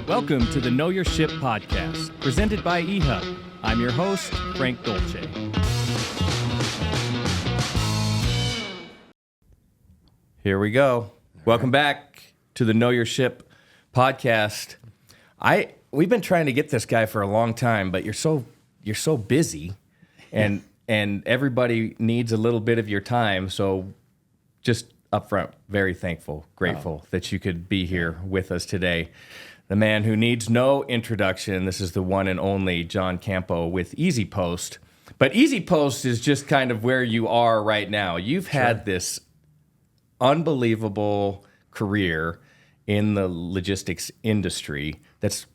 Welcome to the Know Your Ship podcast, presented by eHub. I'm your host, Frank Dolce. Here we go. Welcome back to the Know Your Ship podcast. We've been trying to get this guy for a long time, but you're so busy, and everybody needs a little bit of your time. So, just upfront, very thankful, grateful that you could be here with us today. The man who needs no introduction. This is the one and only John Campo with EasyPost. But EasyPost is just kind of where you are right now. You've had this unbelievable career in the logistics industry that's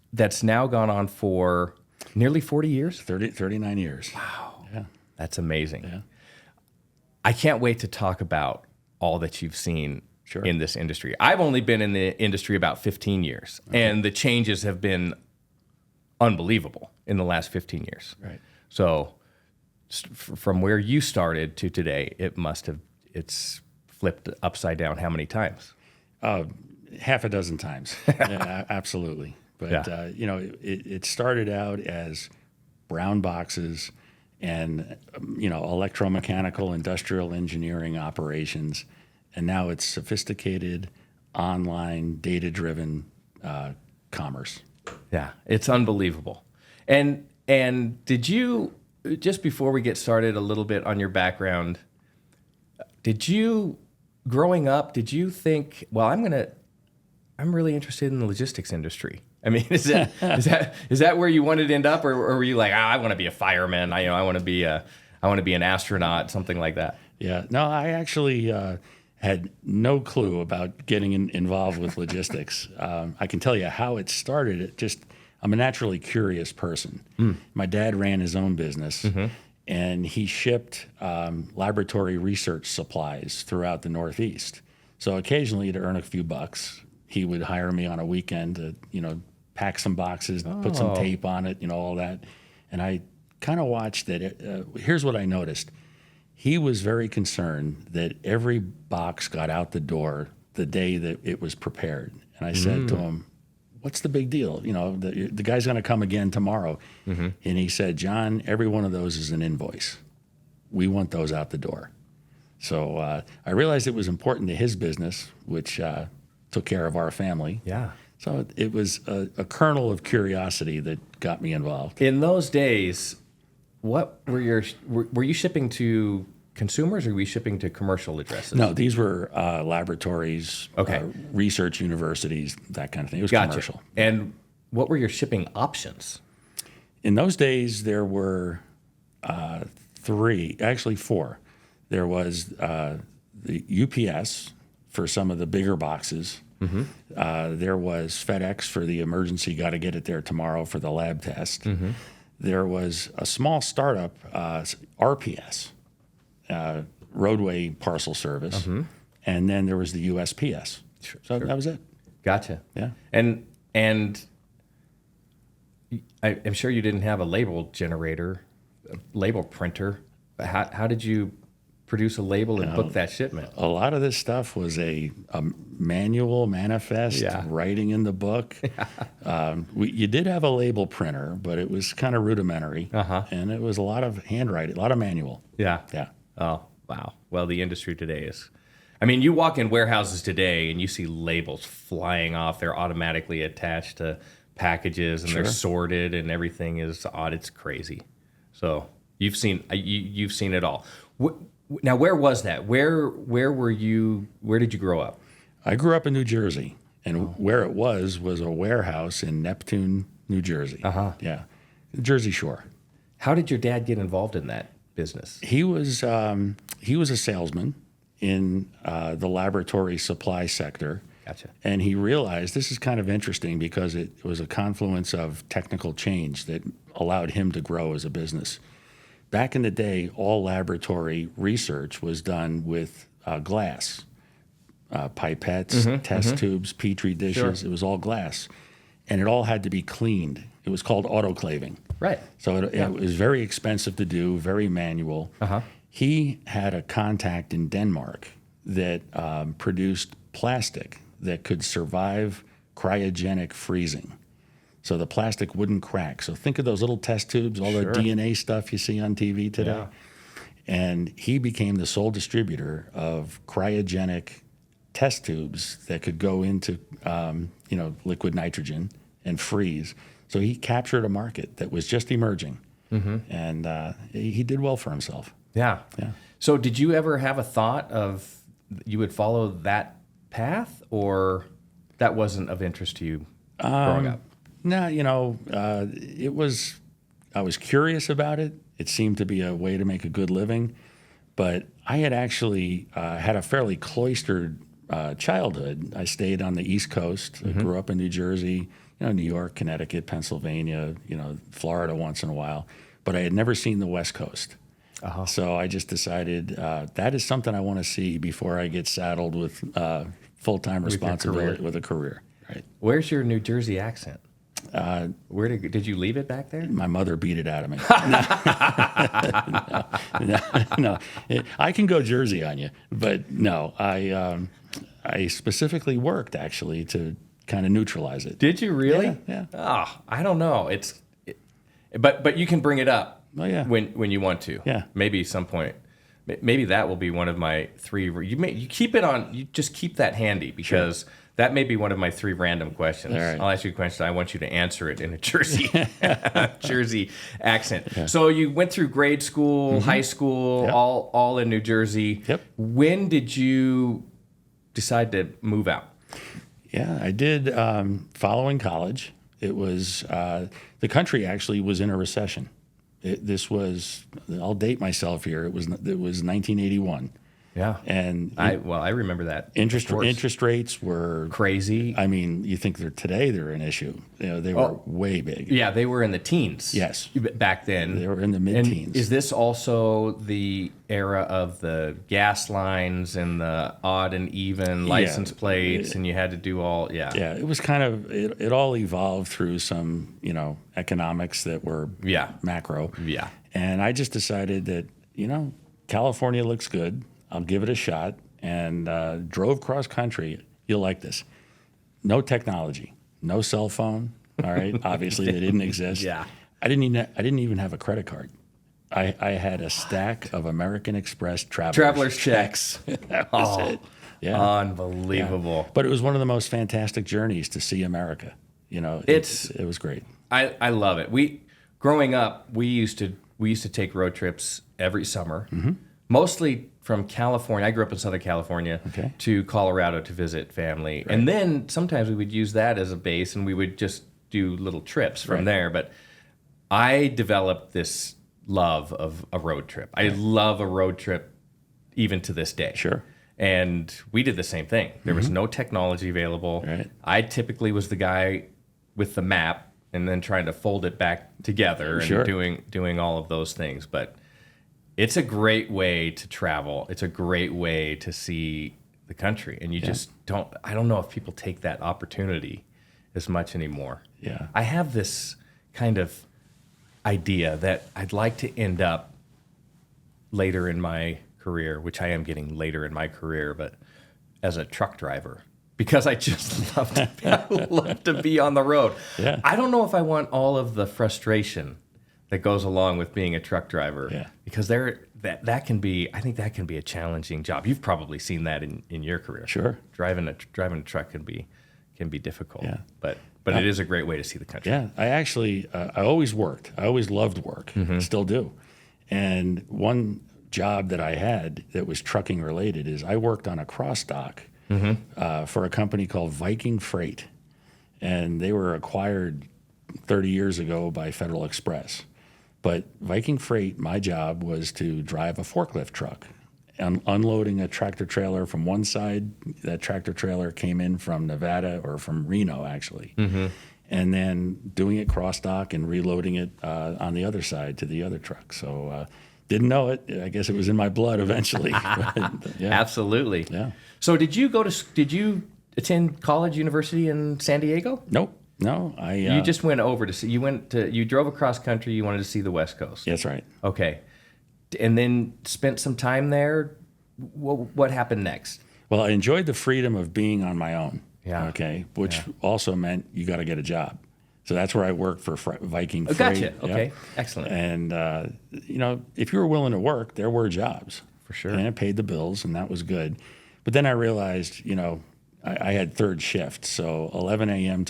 now gone on for nearly 40 years? 39 years. Wow. Yeah. That's amazing. Yeah. I can't wait to talk about all that you've seen in this industry. I've only been in the industry about 15 years, and the changes have been unbelievable in the last 15 years. Right. So from where you started to today, it's flipped upside down how many times? Half a dozen times. Yeah, absolutely. But, it started out as brown boxes and, electromechanical, industrial engineering operations. And now it's sophisticated, online, data-driven commerce. Yeah, it's unbelievable. And did you, just before we get started a little bit on your background, growing up, did you think, well, I'm really interested in the logistics industry? I mean, is that where you wanted to end up, or were you like, I want to be a fireman, I want to be an astronaut, something like that? Yeah, no, I actually had no clue about getting involved with logistics. I can tell you how it started. I'm a naturally curious person. My dad ran his own business, and he shipped laboratory research supplies throughout the Northeast. So occasionally, to earn a few bucks, he would hire me on a weekend to, pack some boxes, put some tape on it, all that. And I kind of watched it. Here's what I noticed. He was very concerned that every box got out the door the day that it was prepared. And I said to him, what's the big deal? The guy's going to come again tomorrow. And he said, John, every one of those is an invoice. We want those out the door. So I realized it was important to his business, which took care of our family. Yeah. So it was a kernel of curiosity that got me involved. In those days, what were you shipping to consumers, or were you shipping to commercial addresses? No, these were laboratories, research universities, that kind of thing. It was commercial. And what were your shipping options? In those days, there were four. There was the UPS for some of the bigger boxes. There was FedEx for the emergency, got to get it there tomorrow for the lab test. There was a small startup, RPS, Roadway Parcel Service, and then there was the USPS. That was it. Gotcha. Yeah. And I'm sure you didn't have a label generator, a label printer. How did you produce a label and book that shipment? A lot of this stuff was a manual manifest, writing in the book. You did have a label printer, but it was kind of rudimentary, and it was a lot of handwriting, a lot of manual. Yeah. Yeah. Oh, wow. Well, the industry today is, you walk in warehouses today and you see labels flying off. They're automatically attached to packages, and they're sorted, and everything is odd. It's crazy. So you've seen it all. Now, where was that? Where were you? Where did you grow up? I grew up in New Jersey, and where it was a warehouse in Neptune, New Jersey. Yeah, Jersey Shore. How did your dad get involved in that business? He was a salesman in the laboratory supply sector. Gotcha. And he realized this is kind of interesting because it was a confluence of technical change that allowed him to grow as a business. Back in the day, all laboratory research was done with glass, pipettes, test tubes, petri dishes. It was all glass, and it all had to be cleaned. It was called autoclaving. Right. So it was very expensive to do, very manual. He had a contact in Denmark that produced plastic that could survive cryogenic freezing. so the plastic wouldn't crack. So think of those little test tubes, all the DNA stuff you see on TV today. Yeah. And he became the sole distributor of cryogenic test tubes that could go into, liquid nitrogen and freeze. So he captured a market that was just emerging, and he did well for himself. Yeah. Yeah. So did you ever have a thought of you would follow that path, or that wasn't of interest to you growing up? No, I was curious about it. It seemed to be a way to make a good living, but I had actually had a fairly cloistered childhood. I stayed on the East Coast. I grew up in New Jersey, New York, Connecticut, Pennsylvania, Florida once in a while, but I had never seen the West Coast. So I just decided that is something I want to see before I get saddled with full-time responsibility with a career. Right? Where's your New Jersey accent? Where did you leave it back there? My mother beat it out of me. No. I can go Jersey on you, but no. I specifically worked actually to kind of neutralize it. Did you really? Yeah. Oh, I don't know. But you can bring it up. Oh yeah. When you want to. Yeah. Maybe some point. Maybe that will be one of my 3. You keep it on. You just keep that handy because that may be one of my 3 random questions. All right. I'll ask you a question. I want you to answer it in a Jersey Jersey accent. Yeah. So you went through grade school, high school, all in New Jersey. Yep. When did you decide to move out? Yeah, I did. Following college, it was the country actually was in a recession. I'll date myself here. It was 1981. Yeah, and I remember that. Interest rates were crazy. I mean, you think today they're an issue. They were way big. Yeah, they were in the teens. Yes, back then they were in the mid-teens. And is this also the era of the gas lines and the odd and even license plates, and you had to do all? Yeah, it was kind of it all evolved through some economics that were macro. Yeah, and I just decided that California looks good. I'll give it a shot, and drove cross country. You'll like this. No technology, no cell phone. All right, obviously they didn't exist. Yeah, I didn't even have a credit card. I had a stack of American Express traveler's checks. That was it. Yeah, unbelievable. Yeah. But it was one of the most fantastic journeys to see America. It was great. I love it. Growing up, we used to take road trips every summer, mostly from California. I grew up in Southern California to Colorado to visit family. Right. And then sometimes we would use that as a base and we would just do little trips from there. But I developed this love of a road trip. I love a road trip even to this day. Sure. And we did the same thing. There was no technology available. Right. I typically was the guy with the map and then trying to fold it back together and doing all of those things. But it's a great way to travel. It's a great way to see the country. And you just I don't know if people take that opportunity as much anymore. Yeah. I have this kind of idea that I'd like to end up later in my career, which I am getting later in my career, but as a truck driver. Because I just love to be on the road. Yeah. I don't know if I want all of the frustration that goes along with being a truck driver. Yeah. Because that can be a challenging job. You've probably seen that in your career. Sure. Driving a truck can be difficult. Yeah. But it is a great way to see the country. Yeah. I actually I always worked. I always loved work. Still do. And one job that I had that was trucking related is I worked on a cross dock for a company called Viking Freight. And they were acquired 30 years ago by Federal Express. But Viking Freight, my job was to drive a forklift truck, unloading a tractor trailer from one side. That tractor trailer came in from Nevada or from Reno, actually. And then doing it cross dock and reloading it on the other side to the other truck. So didn't know it. I guess it was in my blood eventually. Absolutely. Yeah. So did you attend college, university in San Diego? Nope. No, you just went over to see. You drove across country. You wanted to see the West Coast. That's right. Okay, and then spent some time there. What happened next? Well, I enjoyed the freedom of being on my own. Yeah. Okay, which also meant you got to get a job. So that's where I worked for Viking Freight. Gotcha. Yep. Okay. Excellent. And, if you were willing to work, there were jobs. For sure. And it paid the bills, and that was good. But then I realized, I had third shift. So 11 p.m.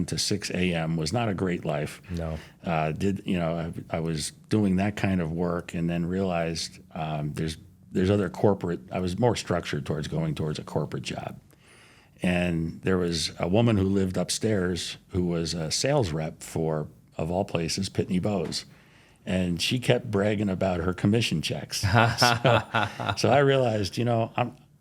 to 6 a.m. was not a great life. No. I was doing that kind of work and then realized there's other corporate, I was more structured going towards a corporate job. And there was a woman who lived upstairs who was a sales rep for, of all places, Pitney Bowes. And she kept bragging about her commission checks. So I realized,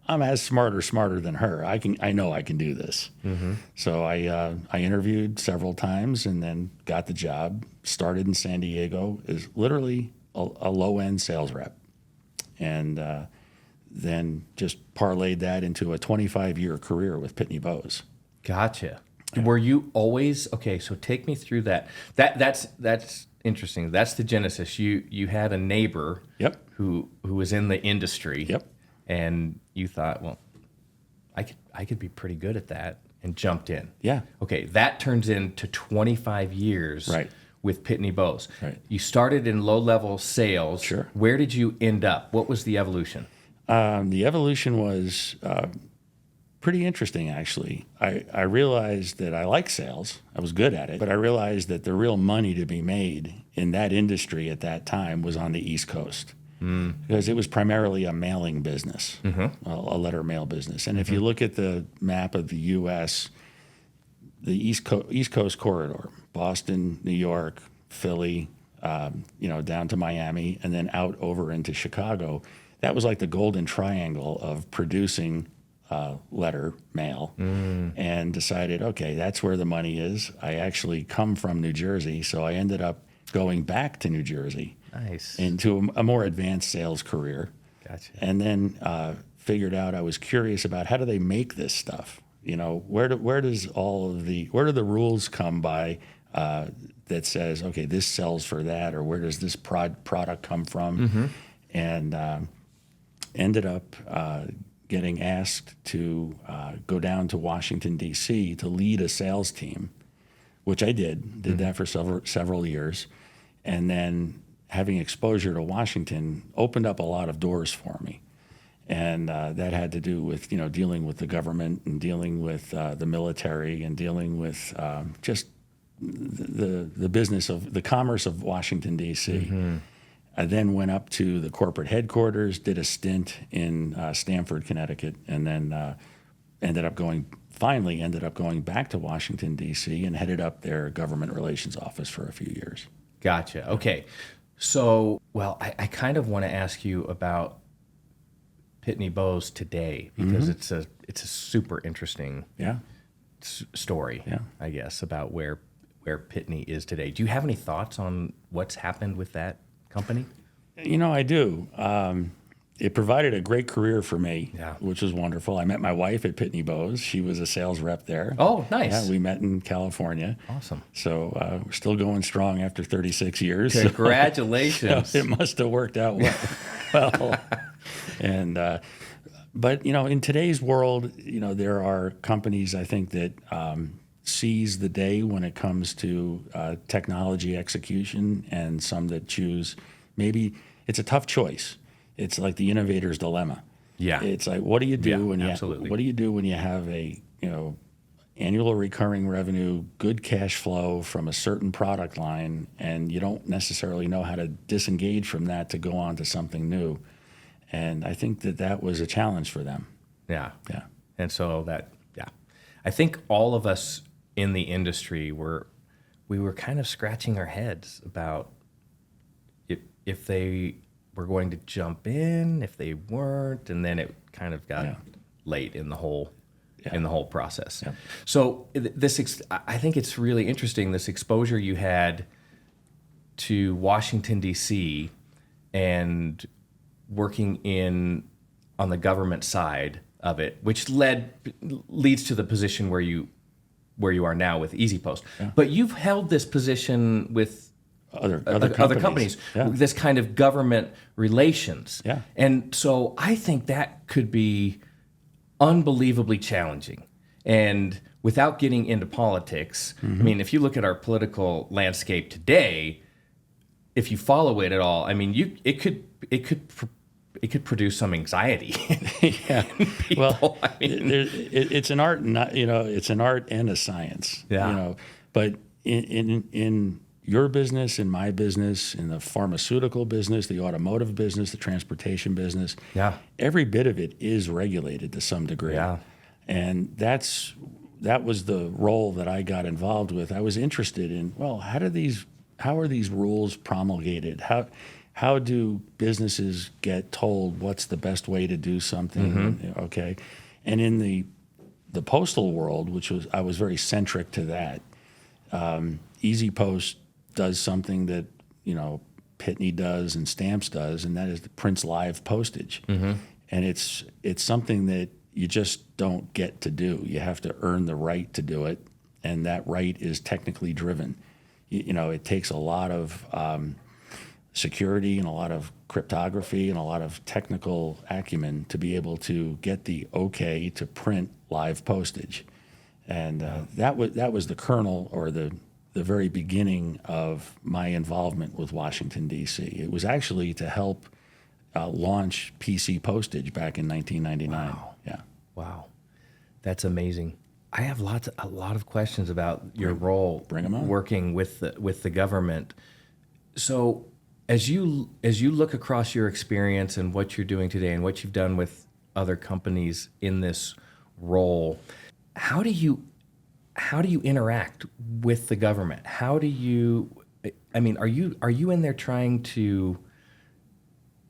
I'm as smarter than her. I know I can do this. Mm-hmm. So I interviewed several times and then got the job. Started in San Diego as literally a low end sales rep, and then just parlayed that into a 25-year career with Pitney Bowes. Gotcha. Yeah. Were you always okay? So take me through that. That's interesting. That's the genesis. You had a neighbor. Yep. Who was in the industry. Yep. And you thought, well, I could be pretty good at that, and jumped in. Yeah. Okay, that turns into 25 years. Right. With Pitney Bowes. Right. You started in low-level sales. Sure. Where did you end up? What was the evolution? The evolution was pretty interesting, actually. I realized that I like sales. I was good at it. But I realized that the real money to be made in that industry at that time was on the East Coast. Because it was primarily a mailing business, a letter mail business. And if you look at the map of the U.S., the East Coast corridor, Boston, New York, Philly, down to Miami, and then out over into Chicago, that was like the golden triangle of producing letter mail, and decided, okay, that's where the money is. I actually come from New Jersey, so I ended up going back to New Jersey. Nice. Into a more advanced sales career. Gotcha. And then figured out I was curious about how do they make this stuff? Where do the rules come by that says, okay, this sells for that, or where does this product come from? And ended up getting asked to go down to Washington, D.C. to lead a sales team, which I did that for several years. And then having exposure to Washington opened up a lot of doors for me. And that had to do with, dealing with the government and dealing with the military and dealing with just the business of the commerce of Washington, D.C. I then went up to the corporate headquarters, did a stint in Stamford, Connecticut, and then ended up going back to Washington, D.C. and headed up their government relations office for a few years. Gotcha. Okay. So, I kind of want to ask you about Pitney Bowes today, because it's a super interesting story, I guess, about where Pitney is today. Do you have any thoughts on what's happened with that company? I do. It provided a great career for me, Yeah. which was wonderful. I met my wife at Pitney Bowes. She was a sales rep there. Oh, nice. Yeah, we met in California. Awesome. So we're still going strong after 36 years. Congratulations. So it must have worked out well. And but in today's world, there are companies, I think, that seize the day when it comes to technology execution, and some that choose, maybe it's a tough choice. It's like the innovator's dilemma. Yeah. It's like, what do you do when you have a annual recurring revenue, good cash flow from a certain product line, and you don't necessarily know how to disengage from that to go on to something new? And I think that was a challenge for them. Yeah. Yeah. And so I think all of us in the industry we were kind of scratching our heads about if they were going to jump in, if they weren't, and then it kind of got late in the whole process. Yeah. So I think it's really interesting, this exposure you had to Washington, D.C. and working on the government side of it, which leads to the position where you are now with EasyPost. Yeah. But you've held this position with other companies, this kind of government relations. Yeah. And so I think that could be unbelievably challenging. And without getting into politics, I mean, if you look at our political landscape today, if you follow it at all, I mean, it could produce some anxiety. Yeah. in people. Well, I mean, it's an art, not, it's an art and a science. Yeah. But in your business, in my business, in the pharmaceutical business, the automotive business, the transportation business, Yeah. every bit of it is regulated to some degree. Yeah. And that was the role that I got involved with. I was interested in, well, how are these rules promulgated? How do businesses get told what's the best way to do something? Okay. And in the postal world, I was very centric to that. EasyPost does something that, Pitney does and Stamps does, and that is the prints live postage. And it's something that you just don't get to do. You have to earn the right to do it, and that right is technically driven. It takes a lot of security and a lot of cryptography and a lot of technical acumen to be able to get the okay to print live postage. And that was the kernel, or the very beginning of my involvement with Washington, D.C. It was actually to help launch PC postage back in 1999. Wow. Yeah. Wow, that's amazing. I have a lot of questions about your role Bring 'em on. working with the government. So, as you look across your experience and what you're doing today and what you've done with other companies in this role, how do you interact with the government? I mean, are you in there trying to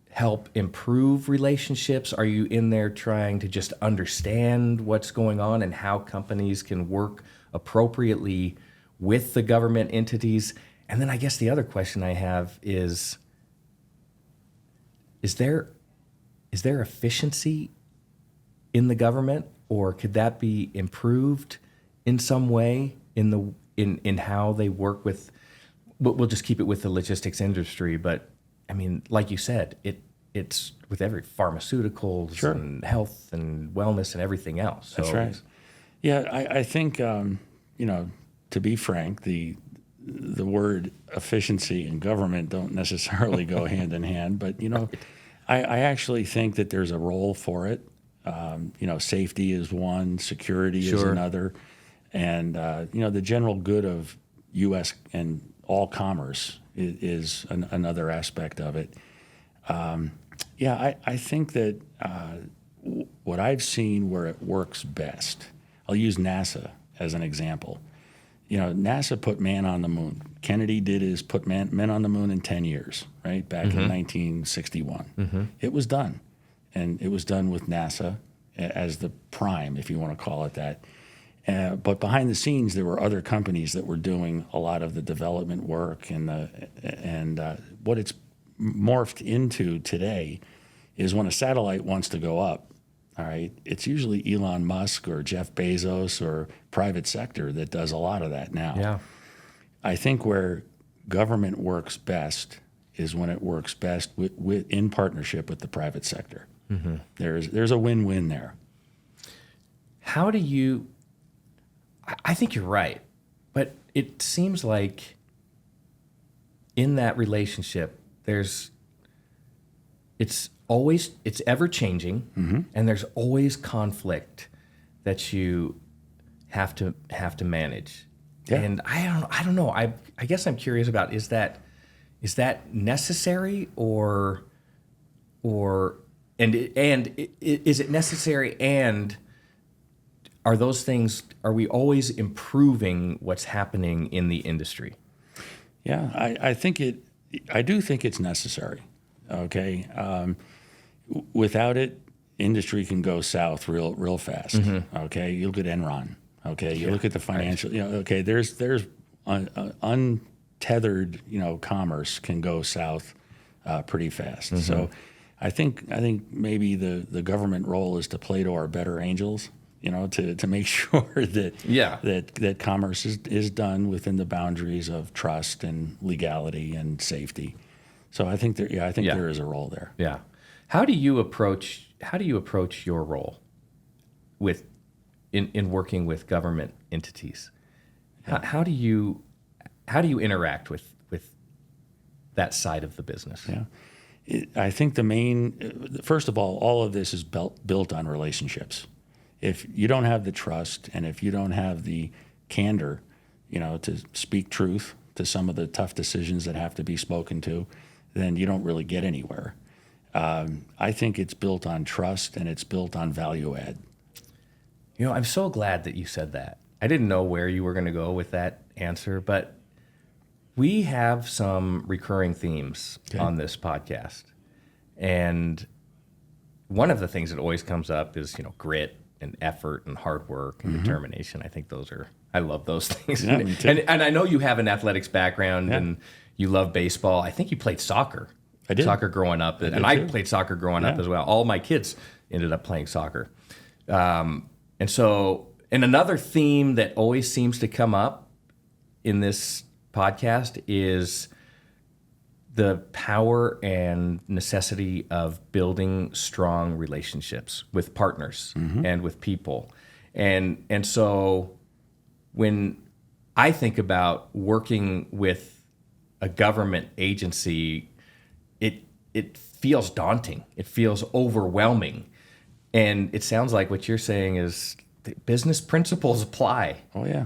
help improve relationships? Are you in there trying to just understand what's going on and how companies can work appropriately with the government entities? And then I guess the other question I have is there efficiency in the government, or could that be improved in some way in how they work with? We'll just keep it with the logistics industry, but I mean, like you said, it's with every pharmaceuticals Sure. and health and wellness and everything else. So, That's right. Yeah, I think to be frank, the word efficiency and government don't necessarily go hand in hand, but I actually think that there's a role for it. Safety is one, security is Sure. another, and the general good of U.S. and all commerce is another aspect of it. I think that what I've seen where it works best, I'll use NASA as an example. NASA put man on the moon. Kennedy put men on the moon in 10 years, right? Back in 1961. It was done. And it was done with NASA as the prime, if you want to call it that. But behind the scenes, there were other companies that were doing a lot of the development work, and what it's morphed into today is when a satellite wants to go up, all right, it's usually Elon Musk or Jeff Bezos or private sector that does a lot of that now. Yeah. I think where government works best is when it works best in partnership with the private sector. There's a win-win there. How do you? I think you're right, but it seems like in that relationship, it's ever changing, and there's always conflict that you have to manage. Yeah. And I don't know. I guess I'm curious about, is that necessary, or is it necessary, and are we always improving what's happening in the industry? Yeah, I do think it's necessary. Okay, without it, industry can go south real fast. Okay, you look at Enron. Okay, you look at the financial. Right. Okay, there's untethered commerce can go south pretty fast. So I think maybe the government role is to play to our better angels. To make sure that commerce is done within the boundaries of trust and legality and safety. So I think there is a role there. Yeah. How do you approach your role with in working with government entities. How do you interact with that side of the business? Yeah. I think first of all of this is built on relationships. If you don't have the trust and if you don't have the candor, to speak truth to some of the tough decisions that have to be spoken to, then you don't really get anywhere. I think it's built on trust and it's built on value add. I'm so glad that you said that. I didn't know where you were going to go with that answer, but we have some recurring themes on this podcast. And one of the things that always comes up is, grit and effort and hard work and determination. I think I love those things. Yeah, me too. And I know you have an athletics background and you love baseball. I think you played soccer. I did. Soccer growing up. And I played soccer growing up as well. All my kids ended up playing soccer. And another theme that always seems to come up in this podcast is the power and necessity of building strong relationships with partners and with people. And so when I think about working with a government agency, it feels daunting. It feels overwhelming. And it sounds like what you're saying is the business principles apply. Oh, yeah.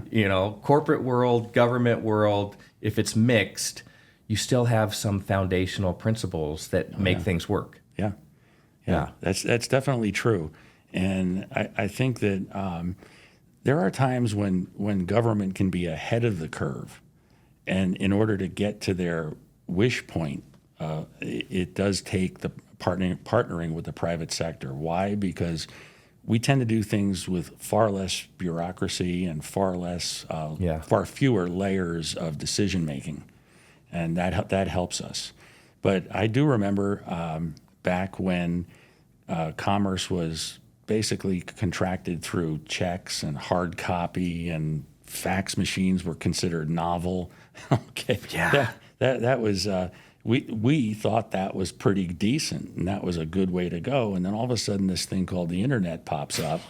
Corporate world, government world, if it's mixed, you still have some foundational principles that make things work. Yeah. That's definitely true. And I think that there are times when government can be ahead of the curve. And in order to get to their wish point, it does take the partnering with the private sector. Why? Because we tend to do things with far less bureaucracy and far fewer layers of decision making, and that helps us. But I do remember back when commerce was basically contracted through checks and hard copy, and fax machines were considered novel. Okay, that was. We thought that was pretty decent, and that was a good way to go. And then all of a sudden, this thing called the internet pops up,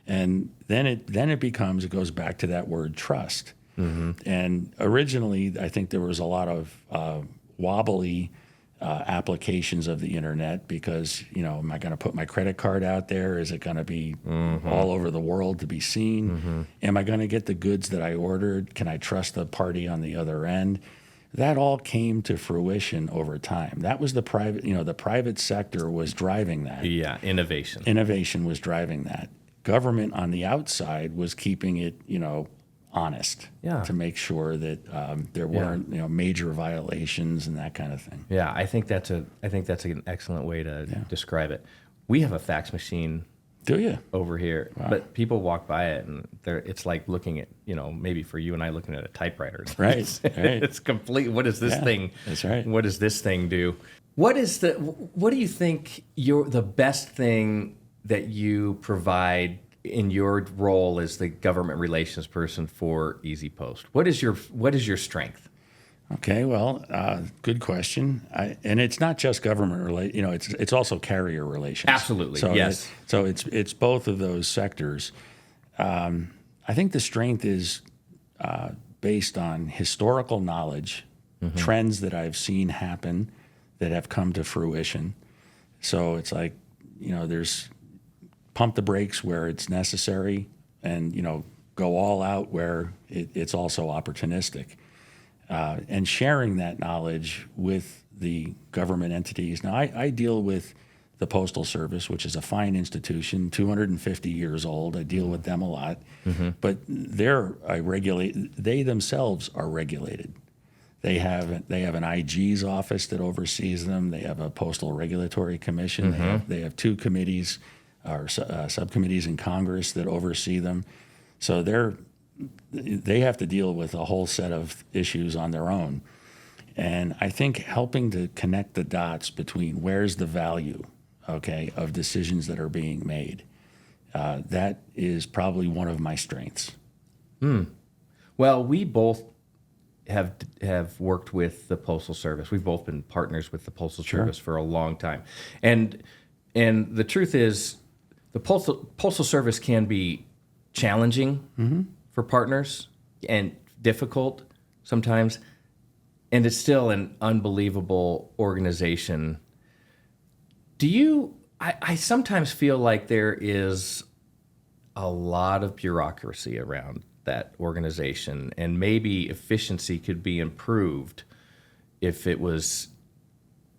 and then it goes back to that word trust. And originally, I think there was a lot of wobbly applications of the internet because, am I going to put my credit card out there? Is it going to be all over the world to be seen? Am I going to get the goods that I ordered? Can I trust the party on the other end? That all came to fruition over time. That was the private sector was driving that. Yeah, innovation. Innovation was driving that. Government on the outside was keeping it, honest to make sure that there weren't, major violations and that kind of thing. Yeah, I think that's an excellent way to describe it. We have a fax machine. Do you? Over here. Wow. But people walk by it and it's like looking at, maybe for you and I looking at a typewriter. Right. It's complete. What is this thing? That's right. What does this thing do? What do you think the best thing that you provide in your role as the government relations person for EasyPost? What is your strength? Okay, well, good question. And it's not just government it's also carrier relations. Absolutely, so yes. So it's both of those sectors. I think the strength is based on historical knowledge, trends that I've seen happen that have come to fruition. So it's like, there's pump the brakes where it's necessary and, go all out where it's also opportunistic. And sharing that knowledge with the government entities. Now, I deal with the Postal Service, which is a fine institution, 250 years old. I deal with them a lot. But they themselves are regulated. They have an IG's office that oversees them. They have a Postal Regulatory Commission. They have two committees or subcommittees in Congress that oversee them. So they have to deal with a whole set of issues on their own. And I think helping to connect the dots between where's the value, of decisions that are being made, that is probably one of my strengths. Well, we both have worked with the Postal Service. We've both been partners with the Postal Service for a long time. And the truth is, the Postal Service can be challenging for partners and difficult sometimes. And it's still an unbelievable organization. I sometimes feel like there is a lot of bureaucracy around that organization, and maybe efficiency could be improved if it was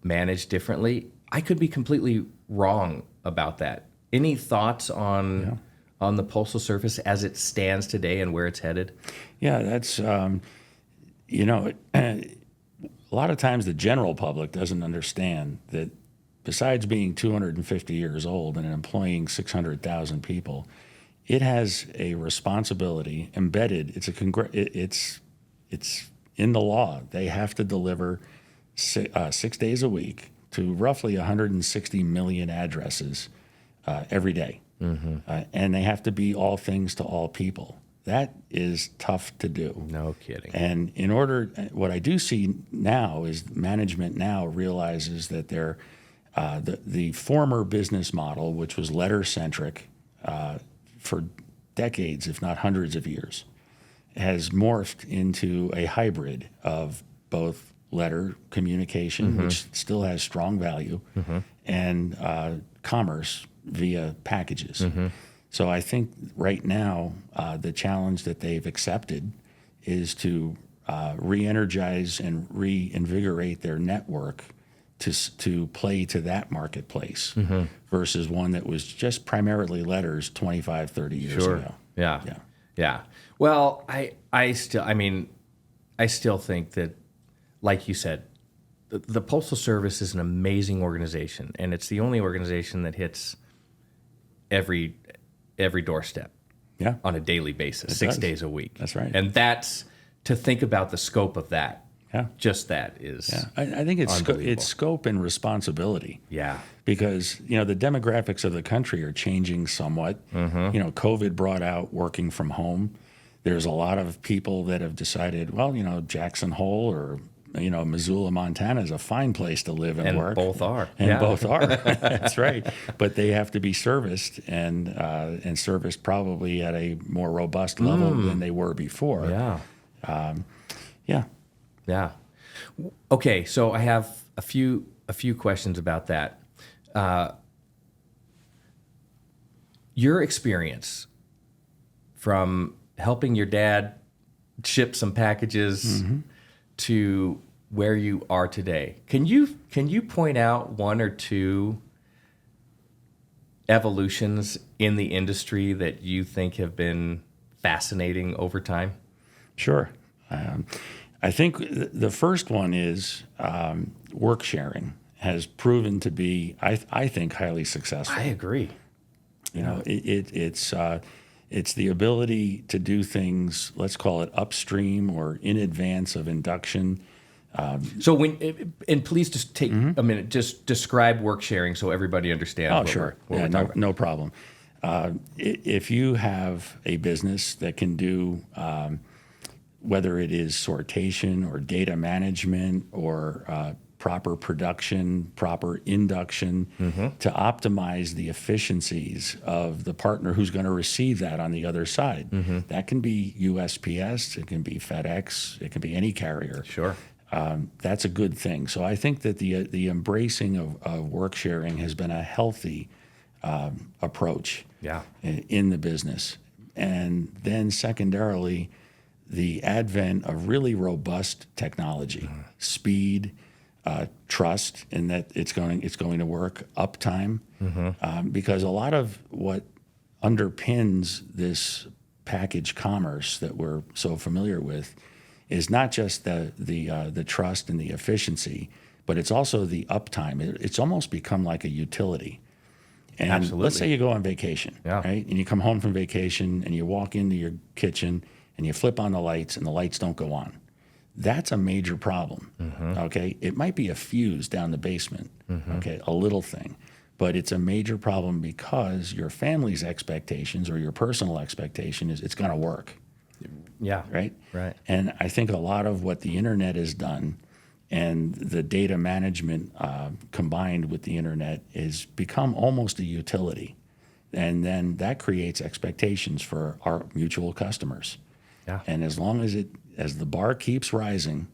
managed differently. I could be completely wrong about that. Any thoughts on the Postal Service as it stands today and where it's headed? Yeah, that's, a lot of times the general public doesn't understand that besides being 250 years old and employing 600,000 people, it has a responsibility embedded. It's in the law. They have to deliver 6 days a week to roughly 160 million addresses every day. And they have to be all things to all people. That is tough to do. No kidding. And what I do see now is management now realizes that the former business model, which was letter-centric for decades, if not hundreds of years, has morphed into a hybrid of both letter communication, which still has strong value, and commerce via packages. So I think right now the challenge that they've accepted is to re-energize and reinvigorate their network to play to that marketplace versus one that was just primarily letters 25, 30 years ago. Yeah. Well, I still think that, like you said, the Postal Service is an amazing organization, and it's the only organization that hits every doorstep on a daily basis, 6 days a week. That's right. And that's, to think about the scope of that, just that is I think it's scope and responsibility. Yeah. Because, the demographics of the country are changing somewhat. COVID brought out working from home. There's a lot of people that have decided, well, Jackson Hole or Missoula, Montana is a fine place to live and work. Both are. Both are. That's right. But they have to be serviced and serviced probably at a more robust level than they were before. Yeah. Okay, so I have a few questions about that. Your experience from helping your dad ship some packages to where you are today. Can you point out one or two evolutions in the industry that you think have been fascinating over time? Sure. I think the first one is work sharing has proven to be, I think, highly successful. I agree. It's the ability to do things, let's call it upstream or in advance of induction. So please just take a minute, just describe work sharing so everybody understands. Oh, sure. No problem. If you have a business that can do, whether it is sortation or data management or proper production, proper induction, to optimize the efficiencies of the partner who's going to receive that on the other side. That can be USPS, it can be FedEx, it can be any carrier. Sure. That's a good thing. So I think that the embracing of work sharing has been a healthy approach in the business. And then secondarily, the advent of really robust technology, speed, trust in that it's going to work, uptime, because a lot of what underpins this package commerce that we're so familiar with is not just the trust and the efficiency, but it's also the uptime. It's almost become like a utility. And Absolutely. Let's say you go on vacation, right? And you come home from vacation and you walk into your kitchen and you flip on the lights and the lights don't go on. That's a major problem, okay? It might be a fuse down the basement, okay, a little thing. But it's a major problem because your family's expectations or your personal expectation is it's going to work. Yeah. Right? Right. And I think a lot of what the internet has done and the data management combined with the internet has become almost a utility. And then that creates expectations for our mutual customers. Yeah. And as long as the bar keeps rising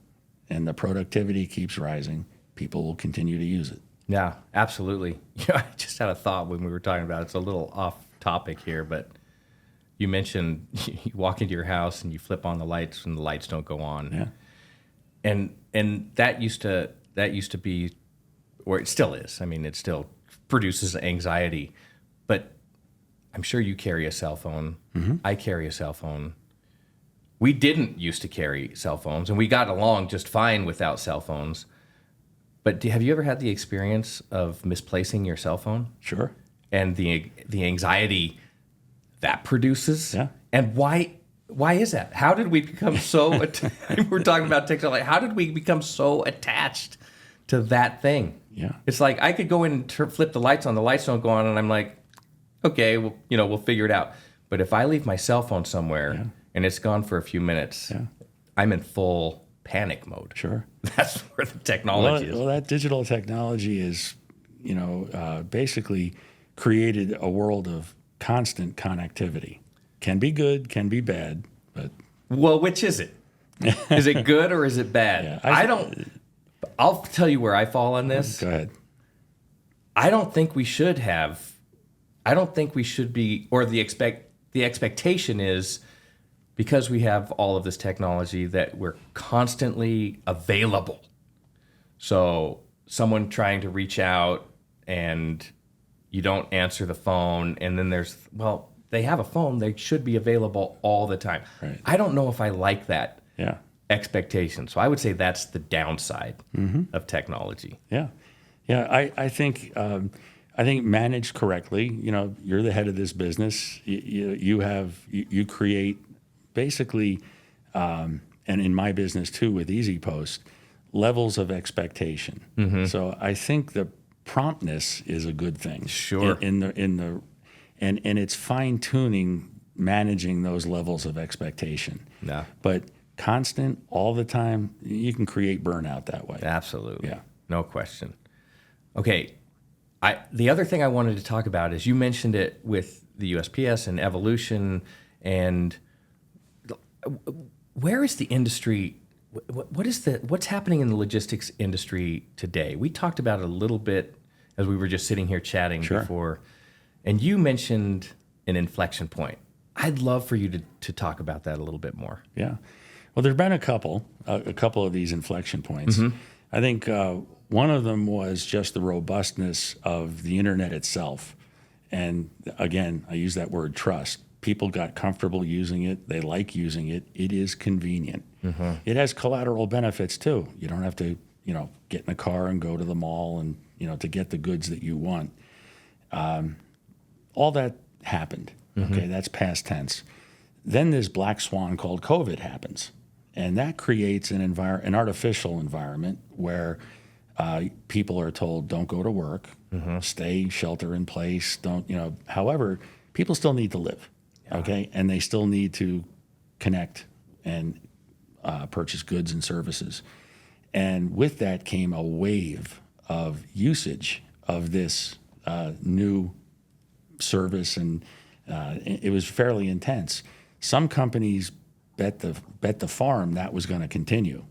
and the productivity keeps rising, people will continue to use it. Yeah, absolutely. I just had a thought when we were talking about it. It's a little off topic here, but you mentioned you walk into your house and you flip on the lights and the lights don't go on. Yeah. And that used to be, or it still is. I mean, it still produces anxiety. But I'm sure you carry a cell phone. Mm-hmm. I carry a cell phone. We didn't used to carry cell phones, and we got along just fine without cell phones. But have you ever had the experience of misplacing your cell phone? Sure. And the anxiety that produces? Yeah. And why is that? How did we become so we're talking about technology. How did we become so attached to that thing? Yeah. It's like I could go in and flip the lights on, the lights don't go on, and I'm like, okay, well, we'll figure it out. But if I leave my cell phone somewhere and it's gone for a few minutes, I'm in full panic mode. Sure. That's where the technology is. Well, that digital technology is, basically created a world of constant connectivity. Can be good, can be bad, but... Well, which is it? Is it good or is it bad? Yeah, I'll tell you where I fall on this. Go ahead. I don't think we should be, or the expectation is, because we have all of this technology, that we're constantly available. So someone trying to reach out and you don't answer the phone, and then they have a phone, they should be available all the time. Right. I don't know if I like that Yeah. expectation. So I would say that's the downside of technology. Yeah. Yeah. I think managed correctly, you're the head of this business. You create basically, and in my business too with EasyPost, levels of expectation. Mm-hmm. So I think the promptness is a good thing. Sure. And it's fine tuning, managing those levels of expectation. Yeah. But constant all the time, you can create burnout that way. Absolutely. Yeah. No question. Okay. The other thing I wanted to talk about is you mentioned it with the USPS and evolution, and where is the industry? What's happening in the logistics industry today? We talked about it a little bit as we were just sitting here chatting before, and you mentioned an inflection point. I'd love for you to talk about that a little bit more. Yeah. Well, there's been a couple of these inflection points. Mm-hmm. I think one of them was just the robustness of the internet itself. And again, I use that word trust. People got comfortable using it. They like using it. It is convenient. Mm-hmm. It has collateral benefits too. You don't have to, get in a car and go to the mall and, to get the goods that you want. All that happened. Mm-hmm. Okay, that's past tense. Then this black swan called COVID happens. And that creates an artificial environment where people are told, don't go to work, stay shelter in place, however, people still need to live, okay? And they still need to connect and purchase goods and services. And with that came a wave of usage of this new service, and it was fairly intense. Some companies bet the farm that was going to continue.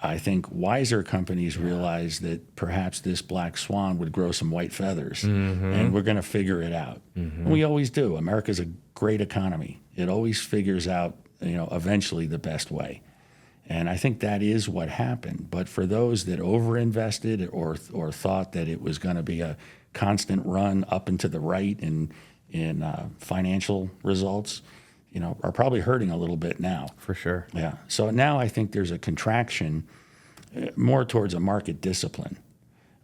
I think wiser companies realized that perhaps this black swan would grow some white feathers, and we're going to figure it out. And we always do. America's a great economy. It always figures out, eventually the best way. And I think that is what happened. But for those that overinvested or thought that it was going to be a constant run up and to the right in financial results, are probably hurting a little bit now. For sure. Yeah. So now I think there's a contraction more towards a market discipline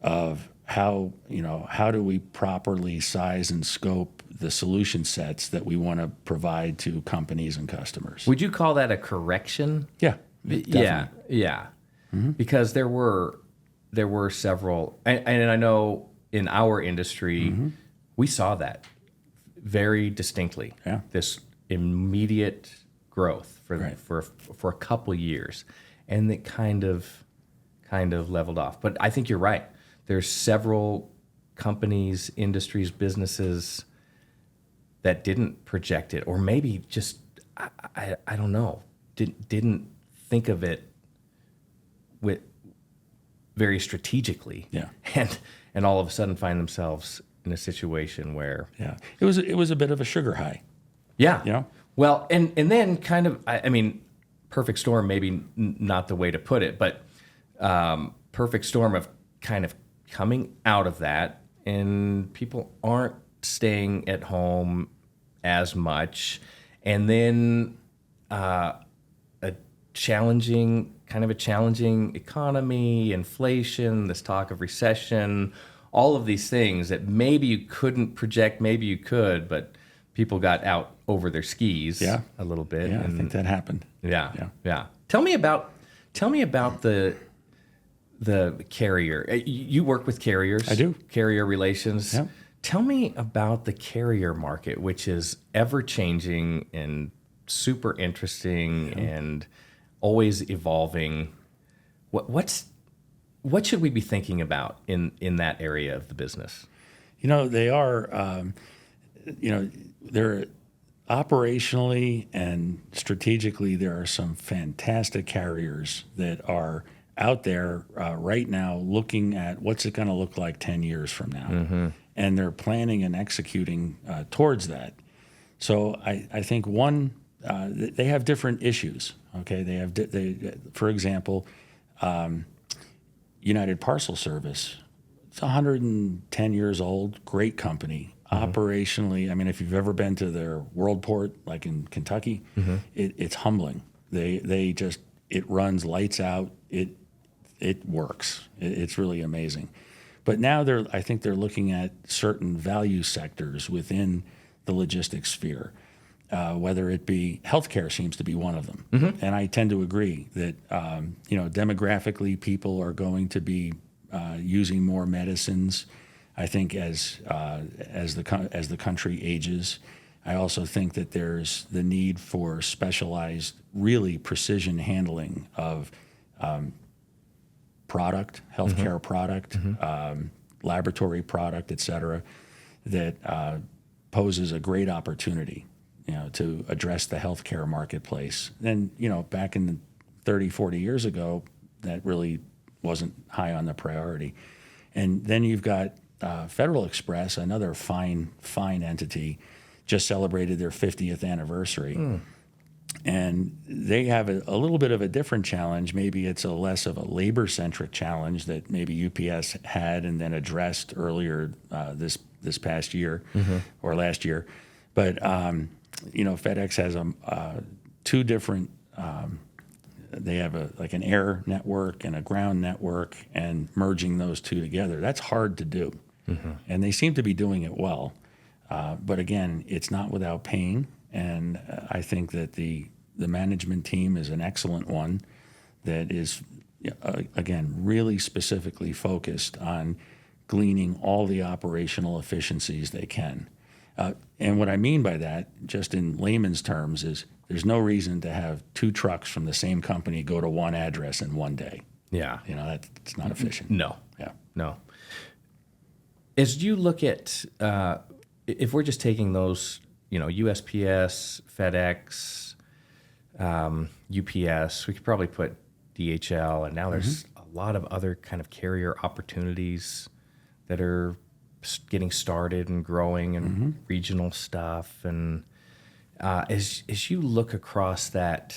of how do we properly size and scope the solution sets that we want to provide to companies and customers. Would you call that a correction? Yeah. Definitely. Yeah. Mm-hmm. Because there were several, and I know in our industry, we saw that very distinctly. Yeah. This immediate growth for a couple years, and it kind of leveled off. But I think you're right. There's several companies, industries, businesses that didn't project it, or maybe just I don't know, didn't think of it with very strategically, Yeah. and all of a sudden find themselves in a situation where Yeah. It was a bit of a sugar high. yeah, You know? well, and then kind of I mean, perfect storm maybe not the way to put it, but perfect storm of kind of coming out of that, and people aren't staying at home as much, and then a challenging economy, inflation, this talk of recession, all of these things that maybe you couldn't project, maybe you could, but people got out over their skis a little bit. Yeah, and I think that happened. yeah. Tell me about the carrier. You work with carriers. I do. Carrier relations. Yep. Tell me about the carrier market, which is ever changing and super interesting and always evolving. What should we be thinking about in that area of the business? You know, they are, they're operationally and strategically, there are some fantastic carriers that are out there right now looking at what's it going to look like 10 years from now. Mm-hmm. And they're planning and executing towards that. So I think they have different issues. Okay, for example, United Parcel Service. It's 110 years old, great company. Mm-hmm. Operationally, I mean, if you've ever been to their World Port, like in Kentucky, mm-hmm. It's humbling. It runs lights out. It works. It's really amazing. But now I think they're looking at certain value sectors within the logistics sphere. Whether it be healthcare seems to be one of them, mm-hmm. and I tend to agree that demographically people are going to be using more medicines. I think as the country ages, I also think that there's the need for specialized, really precision handling of product, healthcare mm-hmm. product, mm-hmm. Laboratory product, et cetera, that poses a great opportunity. To address the healthcare marketplace. And, back in 30, 40 years ago, that really wasn't high on the priority. And then you've got Federal Express, another fine entity, just celebrated their 50th anniversary. Mm. And they have a little bit of a different challenge. Maybe it's a less of a labor-centric challenge that maybe UPS had and then addressed earlier this past year mm-hmm. or last year. But FedEx has two different. They have an air network and a ground network, and merging those two together, that's hard to do. Mm-hmm. And they seem to be doing it well. But again, it's not without pain. And I think that the management team is an excellent one that is, again, really specifically focused on gleaning all the operational efficiencies they can. And what I mean by that, just in layman's terms, is there's no reason to have two trucks from the same company go to one address in one day. Yeah. That's not efficient. No. Yeah. No. As you look at, if we're just taking those, USPS, FedEx, UPS, we could probably put DHL, and now there's mm-hmm. a lot of other kind of carrier opportunities that are getting started and growing, and mm-hmm. regional stuff. And as you look across that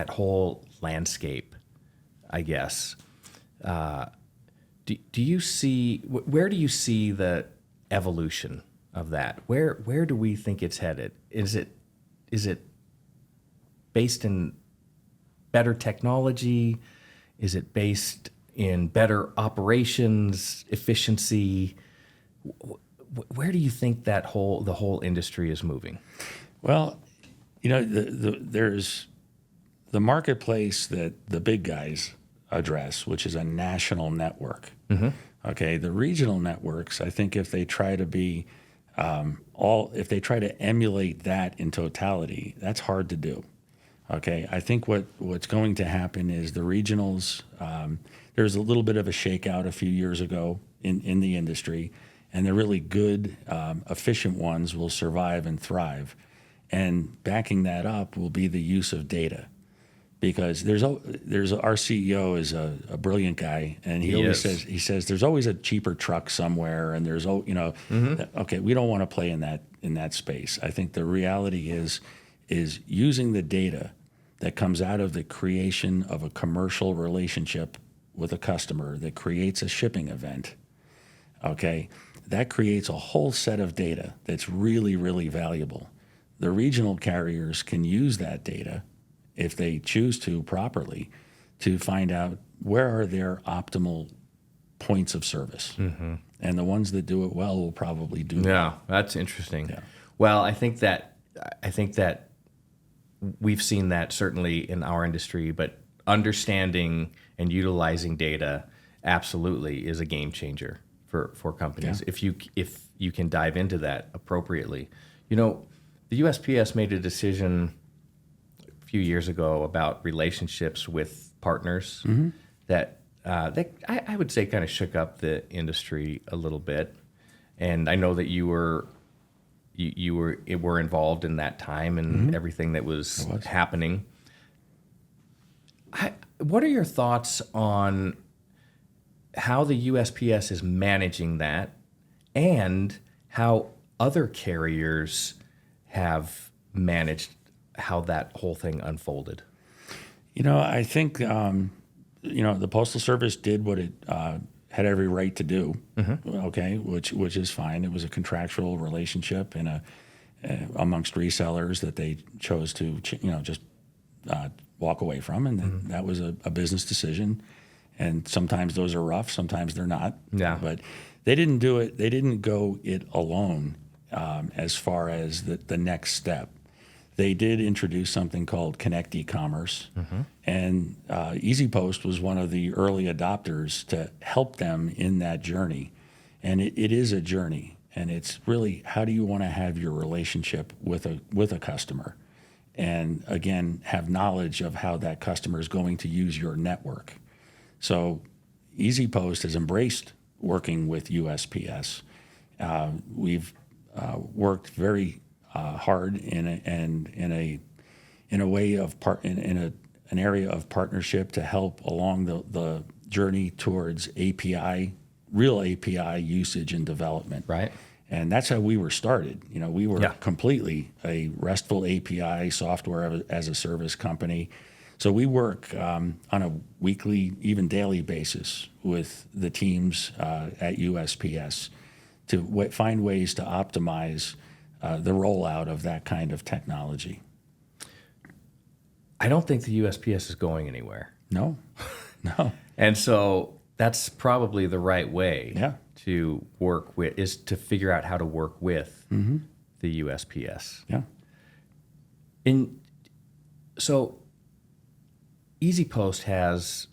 whole landscape, I guess, do you see, where do you see the evolution of that? Where do we think it's headed? Is it based in better technology? Is it based in better operations, efficiency? Where do you think the whole industry is moving? Well, there's the marketplace that the big guys address, which is a national network. Mm-hmm. Okay, the regional networks, I think if they try to be if they try to emulate that in totality, that's hard to do. Okay, I think what's going to happen is the regionals. There's a little bit of a shakeout a few years ago in the industry, and the really good, efficient ones will survive and thrive. And backing that up will be the use of data, because there's our CEO is a brilliant guy, and he always says there's always a cheaper truck somewhere, and there's okay, we don't want to play in that space. I think the reality is using the data that comes out of the creation of a commercial relationship with a customer that creates a shipping event. Okay, that creates a whole set of data that's really, really valuable. The regional carriers can use that data, if they choose to properly, to find out where are their optimal points of service. Mm-hmm. And the ones that do it well will probably do well. Yeah, that's interesting. Yeah. Well, I think that we've seen that certainly in our industry, but understanding and utilizing data absolutely is a game changer for companies. Yeah. If you can dive into that appropriately. The USPS made a decision a few years ago about relationships with partners that I would say kind of shook up the industry a little bit. And I know that you were involved in that time and everything that was happening. What are your thoughts on how the USPS is managing that, and how other carriers have managed how that whole thing unfolded? I think, the Postal Service did what it had every right to do, okay, which is fine. It was a contractual relationship and amongst resellers that they chose to, just walk away from, and that was a business decision. And sometimes those are rough, sometimes they're not. Yeah. But they didn't do it. They didn't go it alone as far as the next step. They did introduce something called Connect e-commerce, and EasyPost was one of the early adopters to help them in that journey. And it is a journey, and it's really, how do you want to have your relationship with a customer? And again, have knowledge of how that customer is going to use your network. So EasyPost has embraced working with USPS. We've worked very hard in an area of partnership to help along the journey towards real API usage and development. Right. And that's how we were started. We were completely a RESTful API software as a service company. So we work on a weekly, even daily basis with the teams at USPS to find ways to optimize the rollout of that kind of technology. I don't think the USPS is going anywhere. No. And so that's probably the right way to work with, is to figure out how to work with the USPS. Yeah. So EasyPost has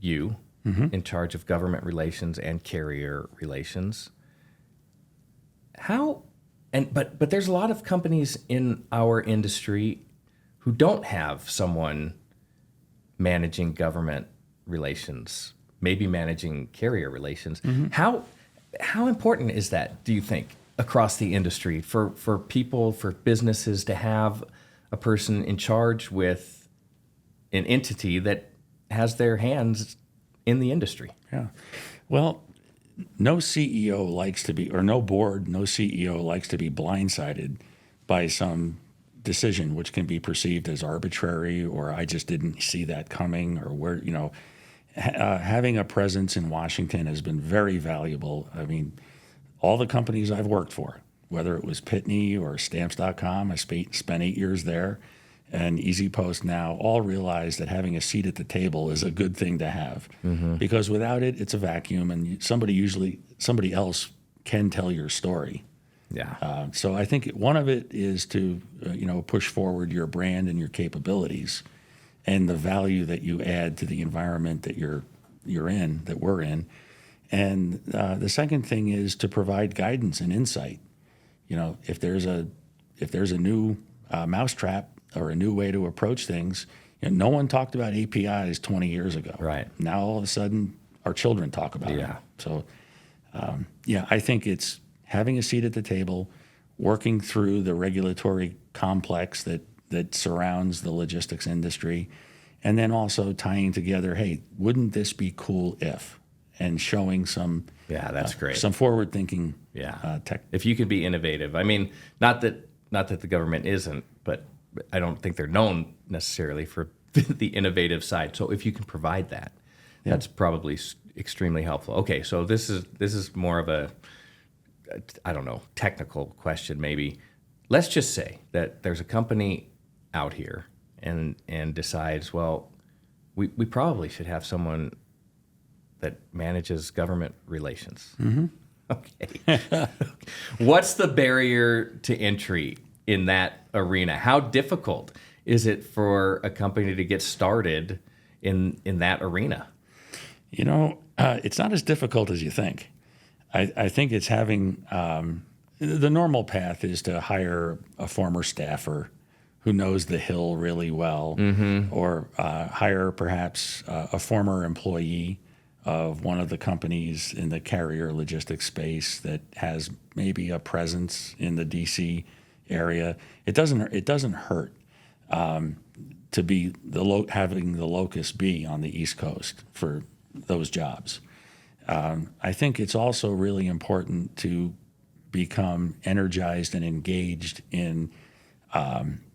you in charge of government relations and carrier relations. But there's a lot of companies in our industry who don't have someone managing government relations, maybe managing carrier relations. How important is that, do you think, across the industry for people, for businesses to have a person in charge with an entity that has their hands in the industry? Yeah. Well, no CEO likes to be, or no board, no CEO likes to be blindsided by some decision which can be perceived as arbitrary, or I just didn't see that coming, or where, having a presence in Washington has been very valuable. I mean, all the companies I've worked for, whether it was Pitney or Stamps.com, I spent 8 years there, and EasyPost now, all realize that having a seat at the table is a good thing to have, because without it, it's a vacuum, and somebody else can tell your story. Yeah. So I think one of it is to push forward your brand and your capabilities, and the value that you add to the environment that you're in, that we're in. And the second thing is to provide guidance and insight. If there's a new mousetrap or a new way to approach things, no one talked about APIs 20 years ago. Right. Now all of a sudden, our children talk about it. So yeah, I think it's having a seat at the table, working through the regulatory complex that surrounds the logistics industry, and then also tying together, hey, wouldn't this be cool if, and showing some that's great. some forward thinking tech. If you could be innovative, I mean, not that the government isn't, but I don't think they're known necessarily for the innovative side. So if you can provide that, that's probably extremely helpful. Okay, so this is more of a, I don't know, technical question maybe. Let's just say that there's a company out here and decides, well, we probably should have someone that manages government relations. Mm-hmm. Okay. What's the barrier to entry in that arena? How difficult is it for a company to get started in that arena? You know, it's not as difficult as you think. I think it's having the normal path is to hire a former staffer who knows the Hill really well, or hire perhaps a former employee of one of the companies in the carrier logistics space that has maybe a presence in the DC area. It doesn't hurt to be having the locus be on the East Coast for those jobs. I think it's also really important to become energized and engaged in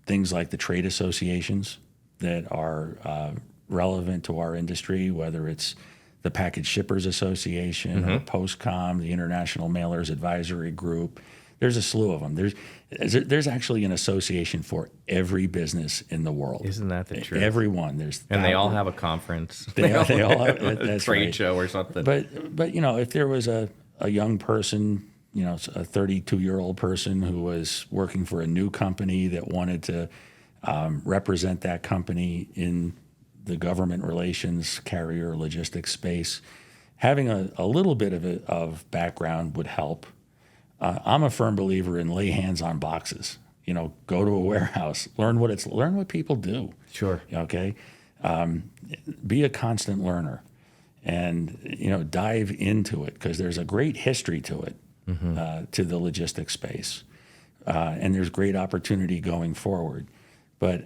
things like the trade associations that are relevant to our industry, whether it's the Package Shippers Association or PostCom, the International Mailers Advisory Group. There's a slew of them. There's actually an association for every business in the world. Isn't that the truth? Everyone. And they all have a conference. They all have a trade show or something. But you know, if there was a young person, you know, a 32-year-old person who was working for a new company that wanted to represent that company in the government relations, carrier, logistics space, having a little bit of background would help. I'm a firm believer in lay hands on boxes. You know, go to a warehouse, learn what people do. Sure. Okay. Be a constant learner, and you know, dive into it because there's a great history to it, to the logistics space, and there's great opportunity going forward. But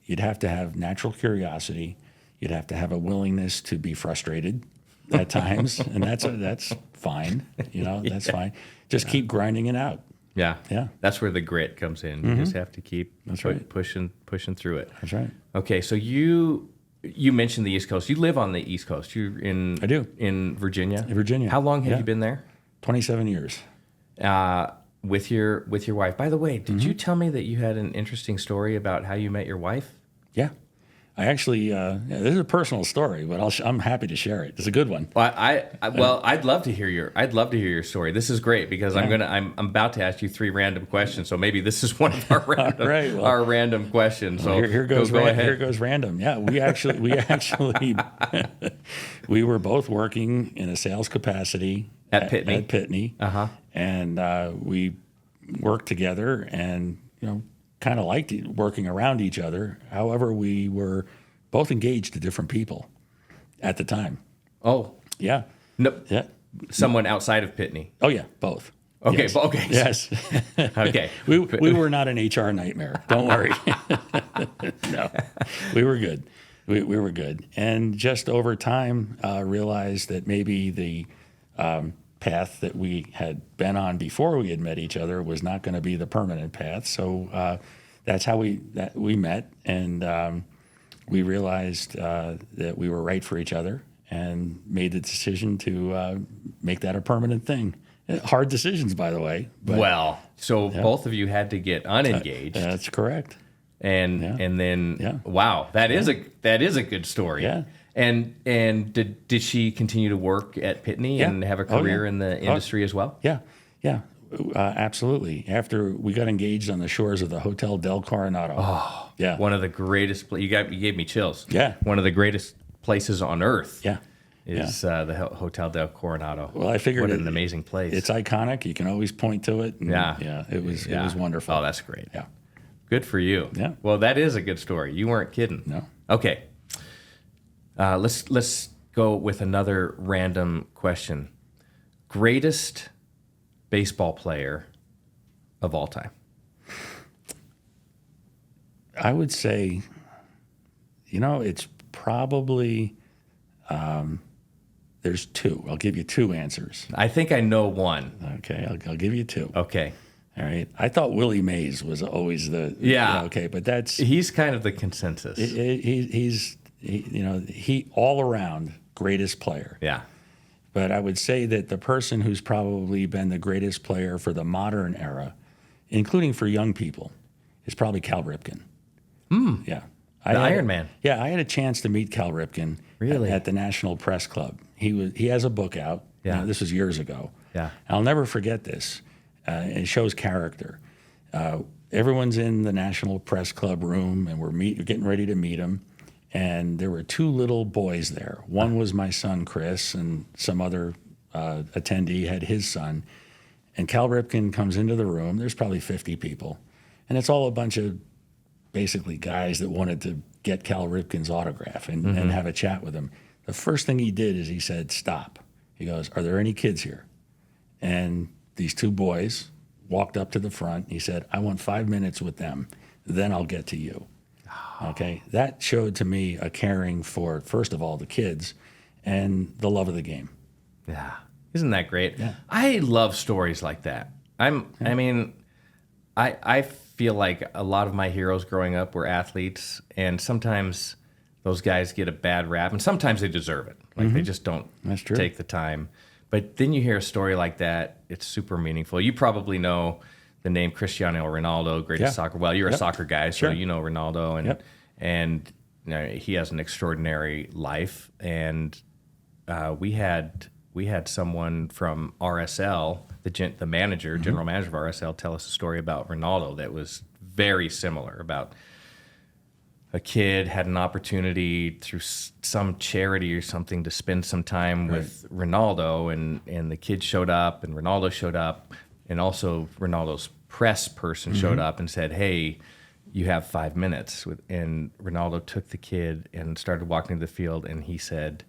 you'd have to have natural curiosity. You'd have to have a willingness to be frustrated at times, and that's fine. You know, that's fine. Just keep grinding it out. Yeah. Yeah. That's where the grit comes in. You just have to keep pushing through it. That's right. Okay, so you mentioned the East Coast. You live on the East Coast. You're in I do. In Virginia. In Virginia. How long have you been there? 27 years. With your wife. By the way, did you tell me that you had an interesting story about how you met your wife? Yeah. I actually, this is a personal story, but I'm happy to share it. It's a good one. Well, I'd love to hear your story. This is great because I'm about to ask you 3 random questions. So maybe this is one of our random, our random questions. So here goes go ahead. Here goes random. Yeah, we actually we were both working in a sales capacity at Pitney. At Pitney. And we worked together, and you know, kind of liked working around each other. However, we were both engaged to different people at the time. Oh, yeah. No, yeah. Someone outside of Pitney. Oh yeah, both. Okay, yes. Okay. Yes. Okay. We were not an HR nightmare. Don't worry. No, we were good. We were good, and just over time realized that maybe the path that we had been on before we had met each other was not going to be the permanent path. So that's how we met, and we realized that we were right for each other, and made the decision to make that a permanent thing. Hard decisions, by the way. But, both of you had to get unengaged. That's correct. And then wow, that is a good story. Yeah. And did she continue to work at Pitney and have a career in the industry as well? Yeah, absolutely. After we got engaged on the shores of the Hotel Del Coronado. Oh, yeah, one of the greatest. You gave me chills. Yeah, one of the greatest places on earth. Yeah, is the Hotel Del Coronado. Well, I figured what an amazing place. It's iconic. You can always point to it. And it was wonderful. Oh, that's great. Yeah, good for you. Yeah. Well, that is a good story. You weren't kidding. No. Okay. Let's go with another random question. Greatest baseball player of all time. I would say, it's probably, there's two. I'll give you two answers. I think I know one. Okay, I'll give you two. Okay. All right. I thought Willie Mays was always the okay, but he's kind of the consensus. He all around greatest player. Yeah. But I would say that the person who's probably been the greatest player for the modern era, including for young people, is probably Cal Ripken. Yeah. The Iron Man. Yeah, I had a chance to meet Cal Ripken at the National Press Club. He has a book out. Yeah. This was years ago. Yeah. I'll never forget this. It shows character. Everyone's in the National Press Club room, and we're getting ready to meet him. And there were two little boys there. One was my son, Chris, and some other attendee had his son. And Cal Ripken comes into the room. There's probably 50 people. And it's all a bunch of basically guys that wanted to get Cal Ripken's autograph and have a chat with him. The first thing he did is he said, "Stop." He goes, "Are there any kids here?" And these two boys walked up to the front. He said, "I want 5 minutes with them. Then I'll get to you." Okay. That showed to me a caring for, first of all, the kids and the love of the game. Yeah. Isn't that great? Yeah. I love stories like that. I feel like a lot of my heroes growing up were athletes, and sometimes those guys get a bad rap, and sometimes they deserve it. Like they just don't take the time. But then you hear a story like that, it's super meaningful. You probably know the name Cristiano Ronaldo, greatest soccer. Well, you're a soccer guy, so you know Ronaldo, and he has an extraordinary life. And we had someone from RSL, the manager, general manager of RSL, tell us a story about Ronaldo that was very similar. About a kid had an opportunity through some charity or something to spend some time with Ronaldo, and the kid showed up, and Ronaldo showed up, and also Ronaldo's press person showed up and said, "Hey, you have 5 minutes." And Ronaldo took the kid and started walking to the field, and he said,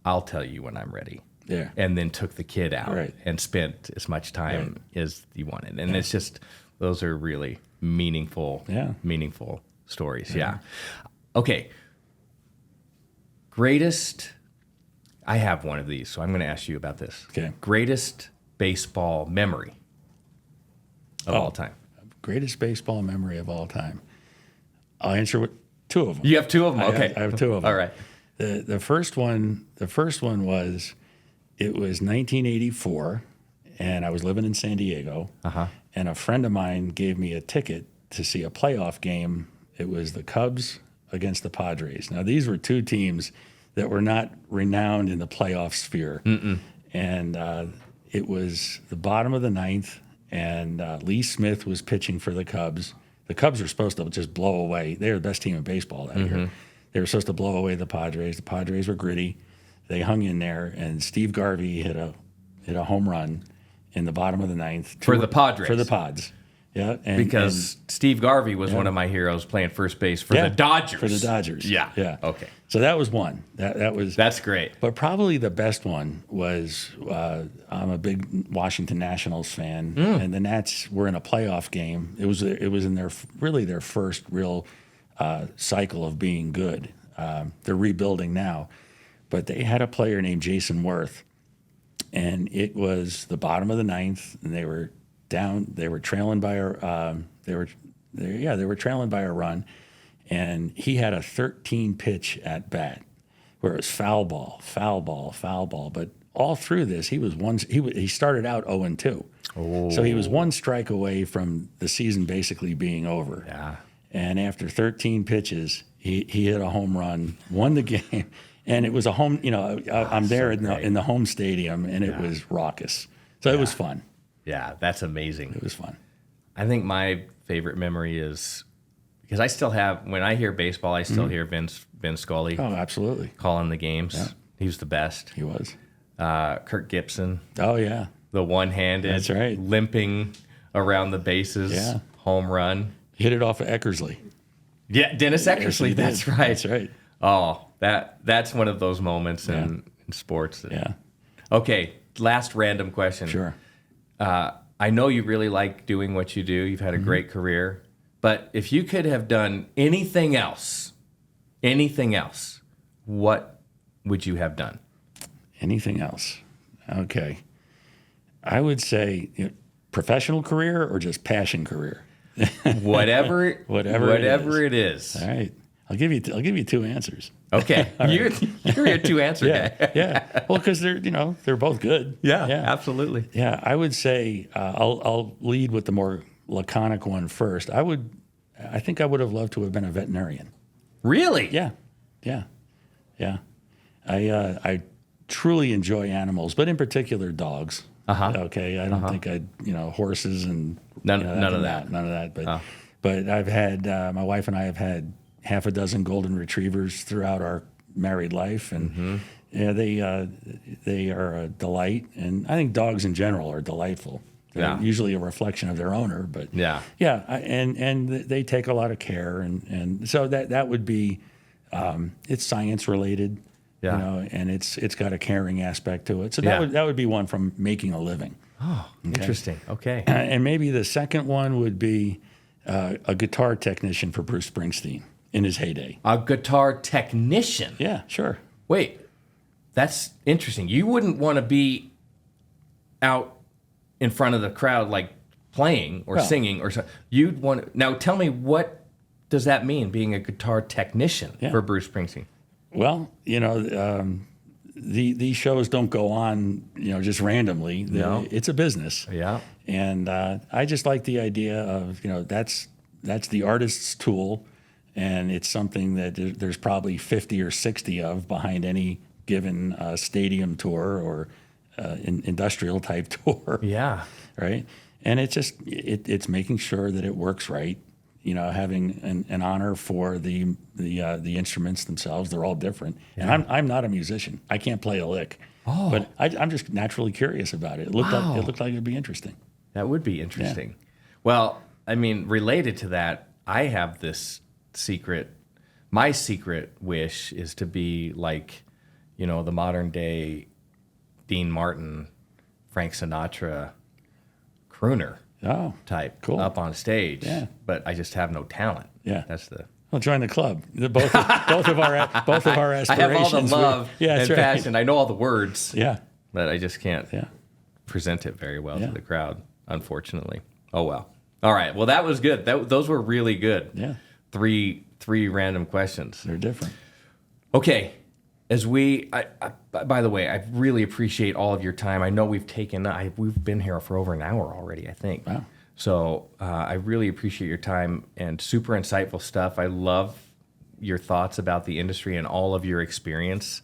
"I'll tell you when I'm ready." Yeah. And then took the kid out and spent as much time as he wanted. And it's just, those are really meaningful stories. Yeah. Okay. Greatest, I have one of these, so I'm going to ask you about this. Okay. Greatest baseball memory of all time. Greatest baseball memory of all time. I'll answer with two of them. You have two of them? Okay. I have two of them. All right. The first one was, it was 1984, and I was living in San Diego, and a friend of mine gave me a ticket to see a playoff game. It was the Cubs against the Padres. Now, these were two teams that were not renowned in the playoff sphere. And it was the bottom of the ninth, and Lee Smith was pitching for the Cubs. The Cubs were supposed to just blow away. They were the best team in baseball that year. They were supposed to blow away the Padres. The Padres were gritty. They hung in there, and Steve Garvey hit a home run in the bottom of the ninth. For the Padres. For the Pods. Yeah. Because Steve Garvey was one of my heroes playing first base for the Dodgers. For the Dodgers. Yeah. Yeah. Okay. So that was one. That's great. But probably the best one was, I'm a big Washington Nationals fan, and the Nats were in a playoff game. It was in their first real cycle of being good. They're rebuilding now. But they had a player named Jason Worth, and it was the bottom of the ninth, and they were down. They were trailing by trailing by a run, and he had a 13 pitch at bat, where it was foul ball. But all through this, he started out 0-2, so he was one strike away from the season basically being over. Yeah. And after 13 pitches, he hit a home run, won the game. And it was a home, I'm there in the home stadium, and it was raucous. So it was fun. Yeah, that's amazing. It was fun. I think my favorite memory is, because I still have, when I hear baseball, I still hear Vince Scully. Oh, absolutely. Calling the games. Yeah. He was the best. He was. Kirk Gibson. Oh, yeah. The one-handed. That's right. Limping around the bases. Yeah. Home run. Hit it off of Eckersley. Yeah, Dennis Eckersley. That's right. That's right. Oh, that's one of those moments in sports. Yeah. Okay, last random question. Sure. I know you really like doing what you do. You've had a great career. But if you could have done anything else, what would you have done? Anything else? Okay. I would say professional career or just passion career. Whatever it it is. is. All right. I'll give you two answers. Okay. You're a two-answer guy. Yeah. Well, because they're both good. Yeah, absolutely. Yeah. I would say I'll lead with the more laconic one first. I think I would have loved to have been a veterinarian. Really? Yeah. I truly enjoy animals, but in particular dogs. Okay. I don't think horses and none of that. None of that. But I've had my wife and I have had half a dozen golden retrievers throughout our married life, and they are a delight. And I think dogs in general are delightful. They're usually a reflection of their owner, but and they take a lot of care, and so that would be it's science related. And it's got a caring aspect to it. So that would be one from making a living. Oh, interesting. Okay. And maybe the second one would be a guitar technician for Bruce Springsteen in his heyday. A guitar technician? Yeah, sure. Wait, that's interesting. You wouldn't want to be out in front of the crowd like playing or singing or something. You'd want to, now tell me, what does that mean, being a guitar technician for Bruce Springsteen? Well, these shows don't go on, just randomly. No. It's a business. Yeah. And I just like the idea of, that's the artist's tool, and it's something that there's probably 50 or 60 of behind any given stadium tour or industrial type tour. Yeah. Right. And it's just it's making sure that it works right. Having an honor for the instruments themselves. They're all different. Yeah. And I'm not a musician. I can't play a lick. Oh. But I'm just naturally curious about it. It looked like it'd be interesting. That would be interesting. Yeah. Well, I mean, related to that, I have this secret. My secret wish is to be like, the modern day Dean Martin, Frank Sinatra crooner. Oh, type, cool. Up on stage. Yeah. But I just have no talent. Yeah. That's the... Well, join the club. Both of our aspirations. I have all the love and passion. I know all the words. Yeah. But I just can't present it very well to the crowd, unfortunately. Oh, well. All right. Well, that was good. Those were really good. Yeah. Three random questions. They're different. Okay. By the way, I really appreciate all of your time. I know we've been here for over an hour already, I think. Wow. So I really appreciate your time and super insightful stuff. I love your thoughts about the industry and all of your experience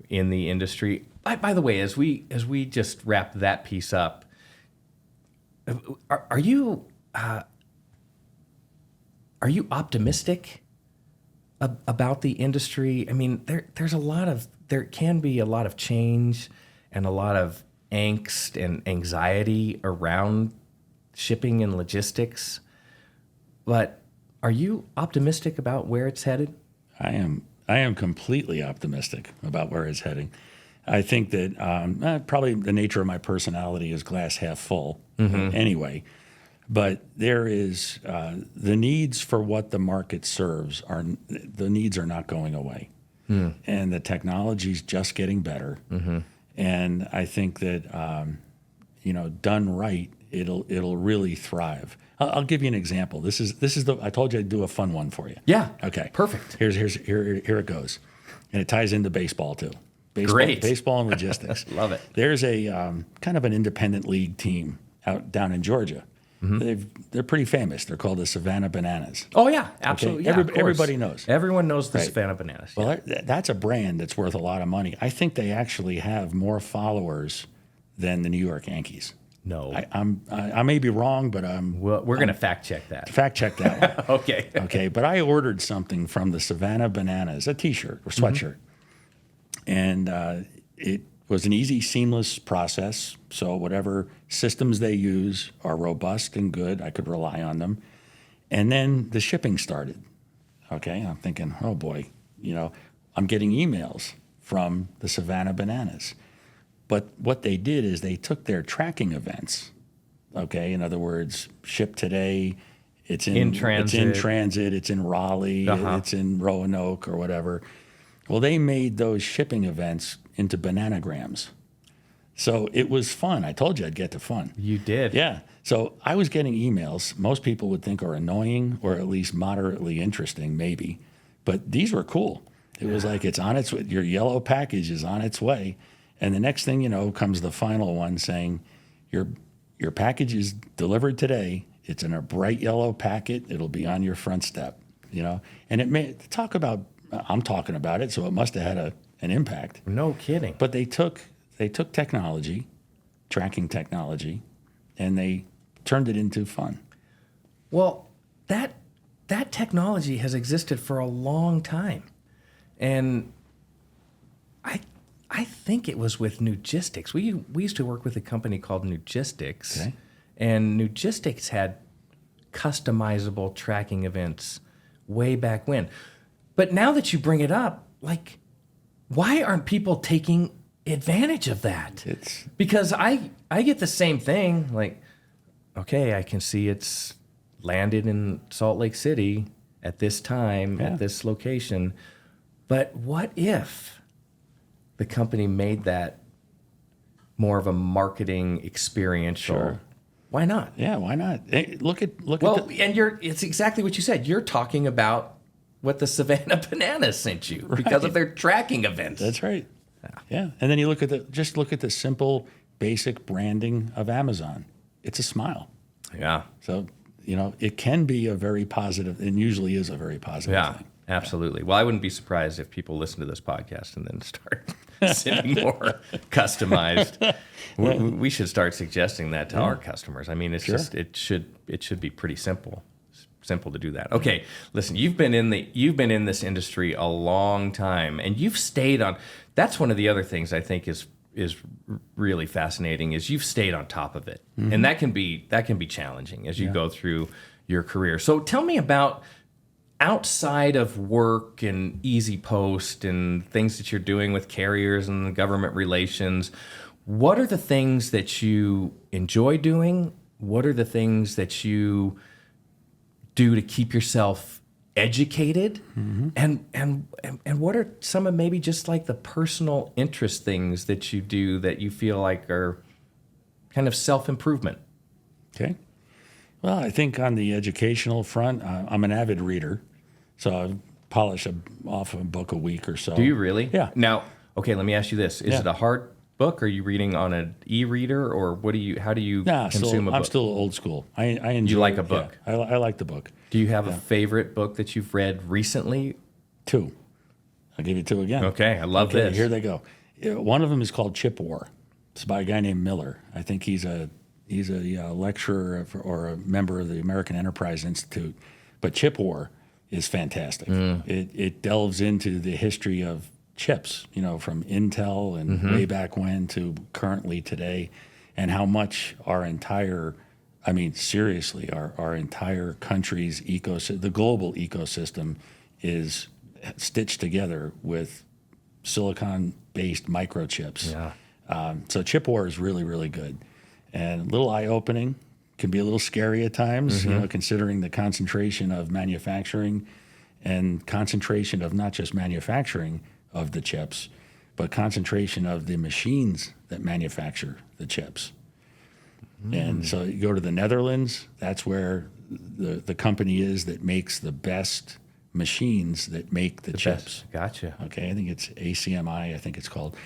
in the industry. By the way, as we just wrap that piece up, are you optimistic about the industry? I mean, there can be a lot of change and a lot of angst and anxiety around shipping and logistics. But are you optimistic about where it's headed? I am completely optimistic about where it's heading. I think that probably the nature of my personality is glass half full anyway. But there is the needs for what the market serves are not going away, and the technology's just getting better. And I think that done right, it'll really thrive. I'll give you an example. This is I told you I'd do a fun one for you. Yeah. Okay. Perfect. Here it goes, and it ties into baseball too. Great. Baseball and logistics. Love it. There's a kind of an independent league team down in Georgia. They're pretty famous. They're called the Savannah Bananas. Oh, yeah, absolutely. Okay? Yeah, everybody knows. Everyone knows the Savannah Bananas. Well, that's a brand that's worth a lot of money. I think they actually have more followers than the New York Yankees. No. I may be wrong, but we're going to fact check that. Fact check that one. Okay. Okay, but I ordered something from the Savannah Bananas, a T-shirt or sweatshirt. And it was an easy, seamless process. So whatever systems they use are robust and good. I could rely on them. And then the shipping started. Okay, I'm thinking, oh boy, I'm getting emails from the Savannah Bananas. But what they did is they took their tracking events, okay? In other words, ship today, it's in transit, it's in Raleigh, it's in Roanoke or whatever. Well, they made those shipping events into bananagrams. So it was fun. I told you I'd get to fun. You did. Yeah. So I was getting emails most people would think are annoying or at least moderately interesting, maybe. But these were cool. It was like it's on its way. Your yellow package is on its way. And the next thing you know comes the final one saying, your package is delivered today. It's in a bright yellow packet. It'll be on your front step, And it may talk about, I'm talking about it, so it must have had an impact. No kidding. But they took technology, tracking technology, and they turned it into fun. Well, that technology has existed for a long time. And I think it was with Nugistics. We used to work with a company called Nugistics. Okay. And Nugistics had customizable tracking events way back when. But now that you bring it up, like, why aren't people taking advantage of that? Because I get the same thing. Like, okay, I can see it's landed in Salt Lake City at this time, at this location. But what if the company made that more of a marketing experiential? Sure. Why not? Yeah, why not? Hey, look at it's exactly what you said. You're talking about what the Savannah Bananas sent you because of their tracking events. That's right. Yeah. And then you look at the simple, basic branding of Amazon. It's a smile. Yeah. So, it can be a very positive, and usually is a very positive thing. Absolutely. Well, I wouldn't be surprised if people listen to this podcast and then start sending more customized. We should start suggesting that to our customers. I mean, it's just it should be pretty simple to do that. Okay, listen, you've been in this industry a long time, and you've stayed on. That's one of the other things I think is really fascinating is you've stayed on top of it, and that can be challenging as you go through your career. So tell me about. Outside of work and EasyPost and things that you're doing with carriers and government relations, what are the things that you enjoy doing? What are the things that you do to keep yourself educated? And what are some of maybe just like the personal interest things that you do that you feel like are kind of self-improvement? Okay. Well, I think on the educational front, I'm an avid reader. So I polish off a book a week or so. Do you really? Yeah. Now, okay, let me ask you this. Is it a hard book? Are you reading on an e-reader or how do you consume a book? I'm still old school. I enjoy. You like a book? Yeah, I like the book. Do you have a favorite book that you've read recently? 2. I'll give you 2 again. Okay, I love this. Here they go. One of them is called Chip War. It's by a guy named Miller. I think he's a lecturer or a member of the American Enterprise Institute. But Chip War is fantastic. It delves into the history of chips, from Intel and way back when to currently today, and how much our entire country's ecosystem, the global ecosystem, is stitched together with silicon-based microchips. Yeah. So Chip War is really, really good. And a little eye-opening. Can be a little scary at times, considering the concentration of manufacturing and concentration of not just manufacturing of the chips, but concentration of the machines that manufacture the chips. And so you go to the Netherlands, that's where the company is that makes the best machines that make the chips. Best. Gotcha. Okay, I think it's ACMI, I think it's called.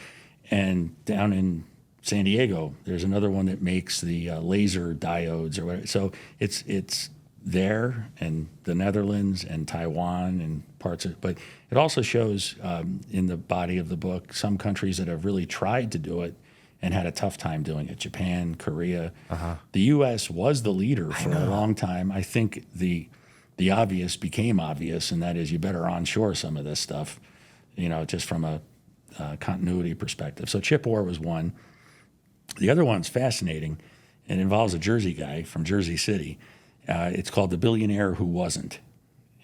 And down in San Diego, there's another one that makes the laser diodes or whatever. So it's there, and the Netherlands and Taiwan and parts of. But it also shows in the body of the book some countries that have really tried to do it and had a tough time doing it. Japan, Korea. The U.S. was the leader for a long time. I think the obvious became obvious, and that is you better onshore some of this stuff, just from a continuity perspective. So Chip War was one. The other one's fascinating and involves a Jersey guy from Jersey City. It's called The Billionaire Who Wasn't.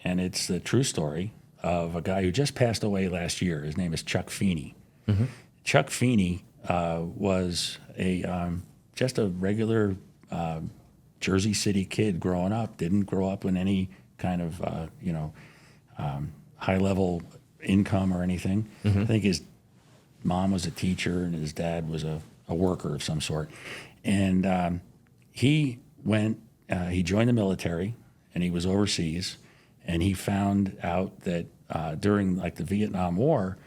And it's the true story of a guy who just passed away last year. His name is Chuck Feeney. Chuck Feeney was just a regular Jersey City kid growing up. Didn't grow up in any kind of high level income or anything. I think his mom was a teacher and his dad was a worker of some sort. And he joined the military, and he was overseas, and he found out that during like the Vietnam War,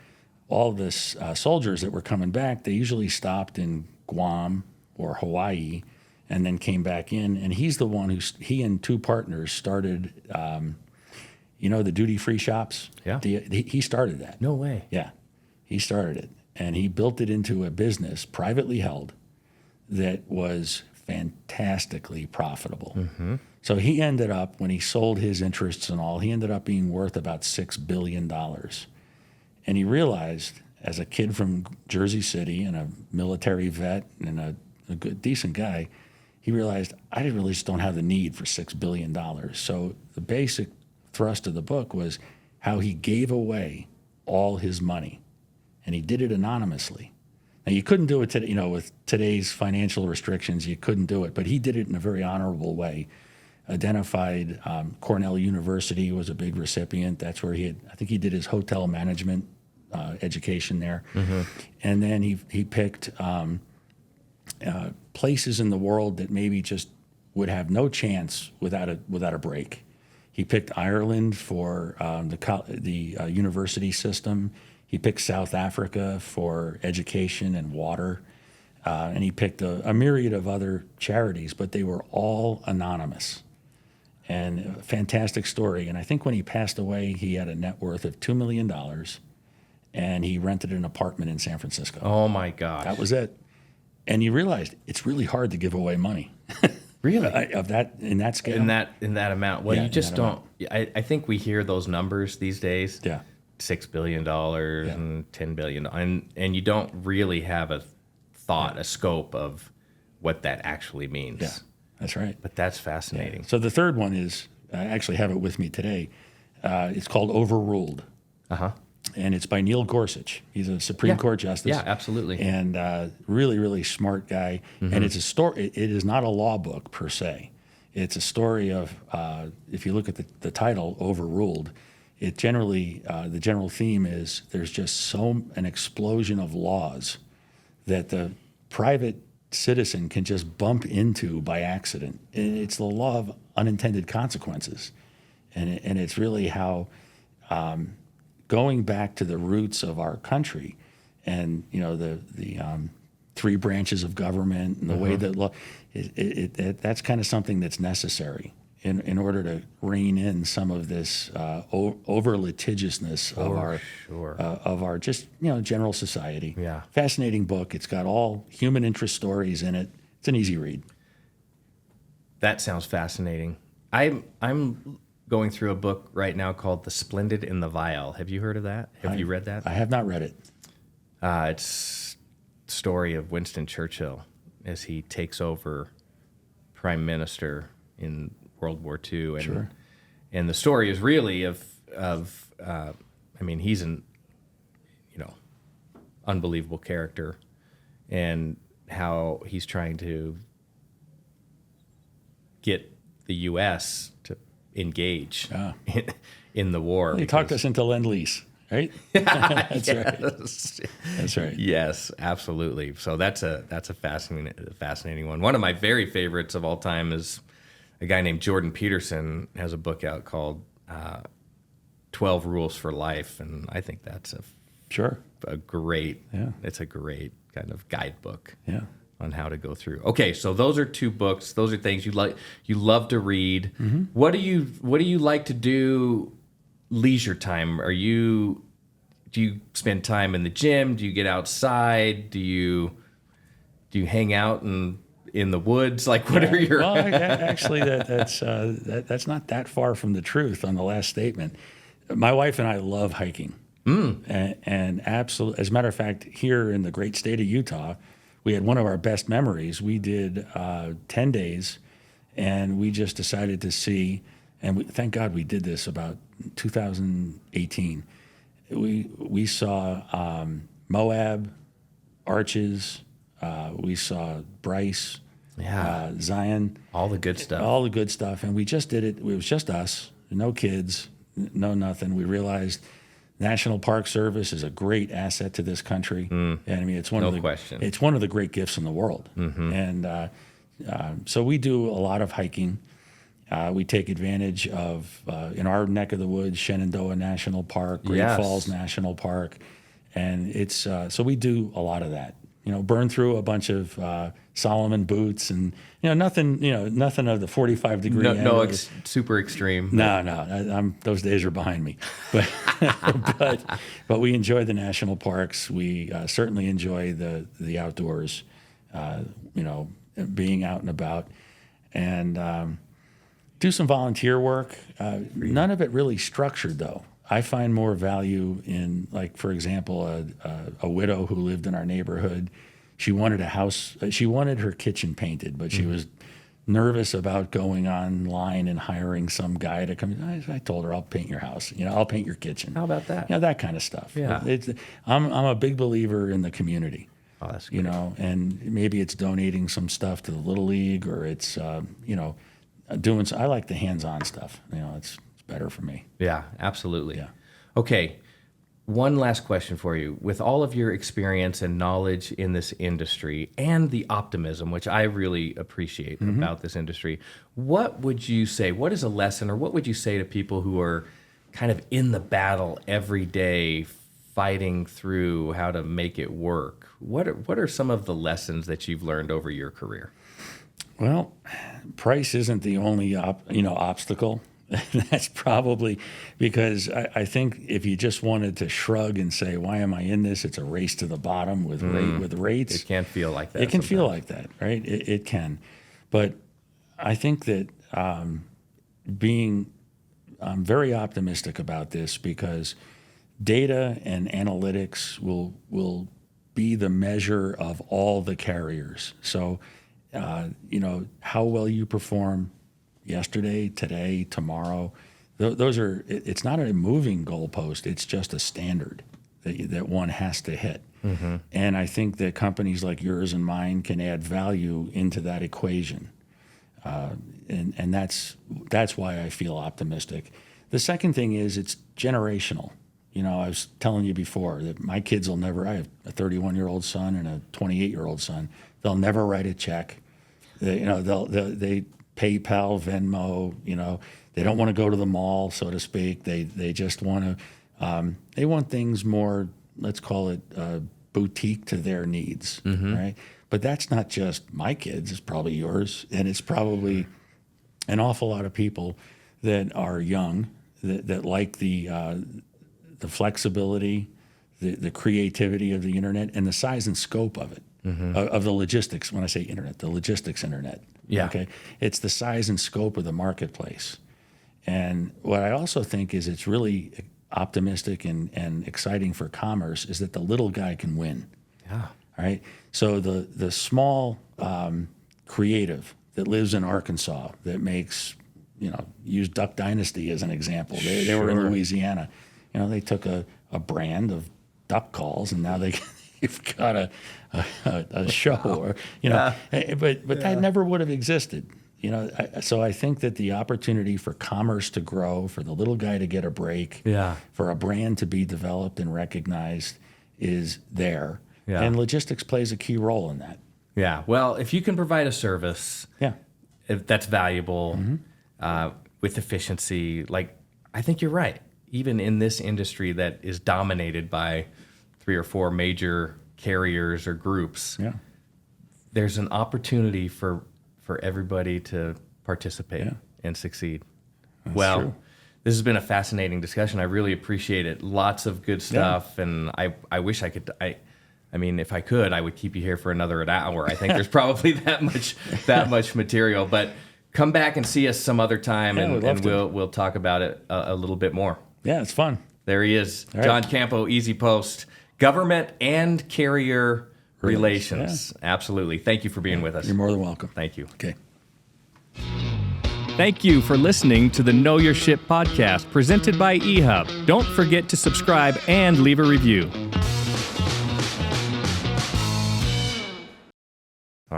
all this soldiers that were coming back, they usually stopped in Guam or Hawaii and then came back in. And he's the one he and two partners started, the duty-free shops? Yeah. He started that. No way. Yeah, he started it. And he built it into a business, privately held, that was fantastically profitable. Mm-hmm. So he ended up, when he sold his interests and all, he ended up being worth about $6 billion. And he realized, as a kid from Jersey City and a military vet and a good, decent guy, he realized, I really just don't have the need for $6 billion. So the basic thrust of the book was how he gave away all his money. And he did it anonymously. Now, you couldn't do it today, with today's financial restrictions, you couldn't do it. But he did it in a very honorable way. Identified Cornell University was a big recipient. That's where I think he did his hotel management education there. Mm-hmm. And then he picked places in the world that maybe just would have no chance without a break. He picked Ireland for the university system. He picked South Africa for education and water. And he picked a myriad of other charities, but they were all anonymous. And a fantastic story. And I think when he passed away, he had a net worth of $2 million, and he rented an apartment in San Francisco. Oh, my gosh. That was it. And you realized it's really hard to give away money. Really? In that scale? In that amount. Well, Yeah, you just in that don't. I think we hear those numbers these days. Yeah. $6 billion and $10 billion. And you don't really have a thought, a scope of what that actually means. Yeah, that's right. But that's fascinating. Yeah. So the third one is, I actually have it with me today. It's called Overruled. Uh-huh. And it's by Neil Gorsuch. He's a Supreme Court justice. Yeah, absolutely. And really, really smart guy. Mm-hmm. And it's a story. It is not a law book per se. It's a story of, if you look at the title, Overruled, it generally, the general theme is there's just an explosion of laws that the private citizen can just bump into by accident. It's the law of unintended consequences. And it's really how going back to the roots of our country and, the three branches of government and the way that law, that's kind of something that's necessary in order to rein in some of this over litigiousness of our just general society. Yeah, fascinating book. It's got all human interest stories in it. It's an easy read. That sounds fascinating. I'm going through a book right now called The Splendid and the Vile. Have you heard of that? Have you read that? I have not read it. It's the story of Winston Churchill as he takes over prime minister in World War II. And, sure. And the story is really of he's an, unbelievable character, and how he's trying to get the U.S. to engage in the war. He talked us into Lend-Lease, right? That's right. That's right. Yes, absolutely. So that's a fascinating one. One of my very favorites of all time is a guy named Jordan Peterson has a book out called 12 Rules for Life, and I think that's a great kind of guidebook on how to go through. Okay, so those are two books. Those are things you love to read. Mm-hmm. What do you like to do leisure time? Do you spend time in the gym? Do you get outside? Do you hang out in the woods? Like, what are your? Well, actually, that's not that far from the truth on the last statement. My wife and I love hiking, and absolutely. As a matter of fact, here in the great state of Utah, we had one of our best memories. We did 10 days, and we just decided to see. And thank God we did this about 2018. We saw Moab, Arches. We saw Bryce. Yeah. Zion. All the good stuff. All the good stuff. And we just did it. It was just us, no kids, no nothing. We realized National Park Service is a great asset to this country. And I mean, it's one of the great gifts in the world. And so we do a lot of hiking. We take advantage of, in our neck of the woods, Shenandoah National Park, Great Falls National Park. And it's, so we do a lot of that. Burn through a bunch of Solomon boots and, nothing of the 45-degree. Super extreme. No, those days are behind me. But we enjoy the national parks. We certainly enjoy the outdoors, being out and about, and do some volunteer work. None of it really structured, though. I find more value in, like, for example, a widow who lived in our neighborhood. She wanted a house. She wanted her kitchen painted, but she was nervous about going online and hiring some guy to come. I told her, I'll paint your house. I'll paint your kitchen. How about that? That kind of stuff. Yeah. I'm a big believer in the community. Oh, that's great. And maybe it's donating some stuff to the Little League, or it's, doing. I like the hands-on stuff. It's better for me. Yeah, absolutely. Yeah. Okay. One last question for you. With all of your experience and knowledge in this industry and the optimism, which I really appreciate about this industry, what would you say, what is a lesson, or what would you say to people who are kind of in the battle every day, fighting through how to make it work? What are some of the lessons that you've learned over your career? Well, price isn't the only obstacle. That's probably because I think if you just wanted to shrug and say, why am I in this? It's a race to the bottom with rates. It can feel like that. It can feel like that, right? It can. But I think that I'm very optimistic about this, because data and analytics will be the measure of all the carriers. So, how well you perform yesterday, today, tomorrow, those are, it's not a moving goalpost, it's just a standard that one has to hit. And I think that companies like yours and mine can add value into that equation. And that's why I feel optimistic. The second thing is it's generational. I was telling you before that my kids will never, I have a 31-year-old son and a 28-year-old son. They'll never write a check. They PayPal, Venmo, they don't want to go to the mall, so to speak. They just want to, they want things more, let's call it boutique to their needs, right? But that's not just my kids, it's probably yours, and it's probably an awful lot of people that are young, that like the flexibility, the creativity of the internet, and the size and scope of it, of the logistics. When I say internet, the logistics internet. Yeah. Okay. It's the size and scope of the marketplace. And what I also think is it's really optimistic and exciting for commerce is that the little guy can win. Yeah. All right. So the small creative that lives in Arkansas that makes, use Duck Dynasty as an example. They were in Louisiana. They took a brand of duck calls, and now they've got a show, or but that never would have existed. So I think that the opportunity for commerce to grow, for the little guy to get a break, for a brand to be developed and recognized is there. Yeah. And logistics plays a key role in that. Yeah. Well, if you can provide a service if that's valuable with efficiency, I think you're right. Even in this industry that is dominated by 3 or 4 major carriers or groups, there's an opportunity for everybody to participate and succeed. That's true. This has been a fascinating discussion. I really appreciate it. Lots of good stuff, and I wish I could. I mean, if I could, I would keep you here for another hour. I think there's probably that much material. But come back and see us some other time, and we'll talk about it a little bit more. Yeah, it's fun. There he is, All right. John Campo, EasyPost, government and carrier relations. Yeah. Absolutely. Thank you for being with us. You're more than welcome. Thank you. Okay. Thank you for listening to the Know Your Ship podcast presented by eHub. Don't forget to subscribe and leave a review.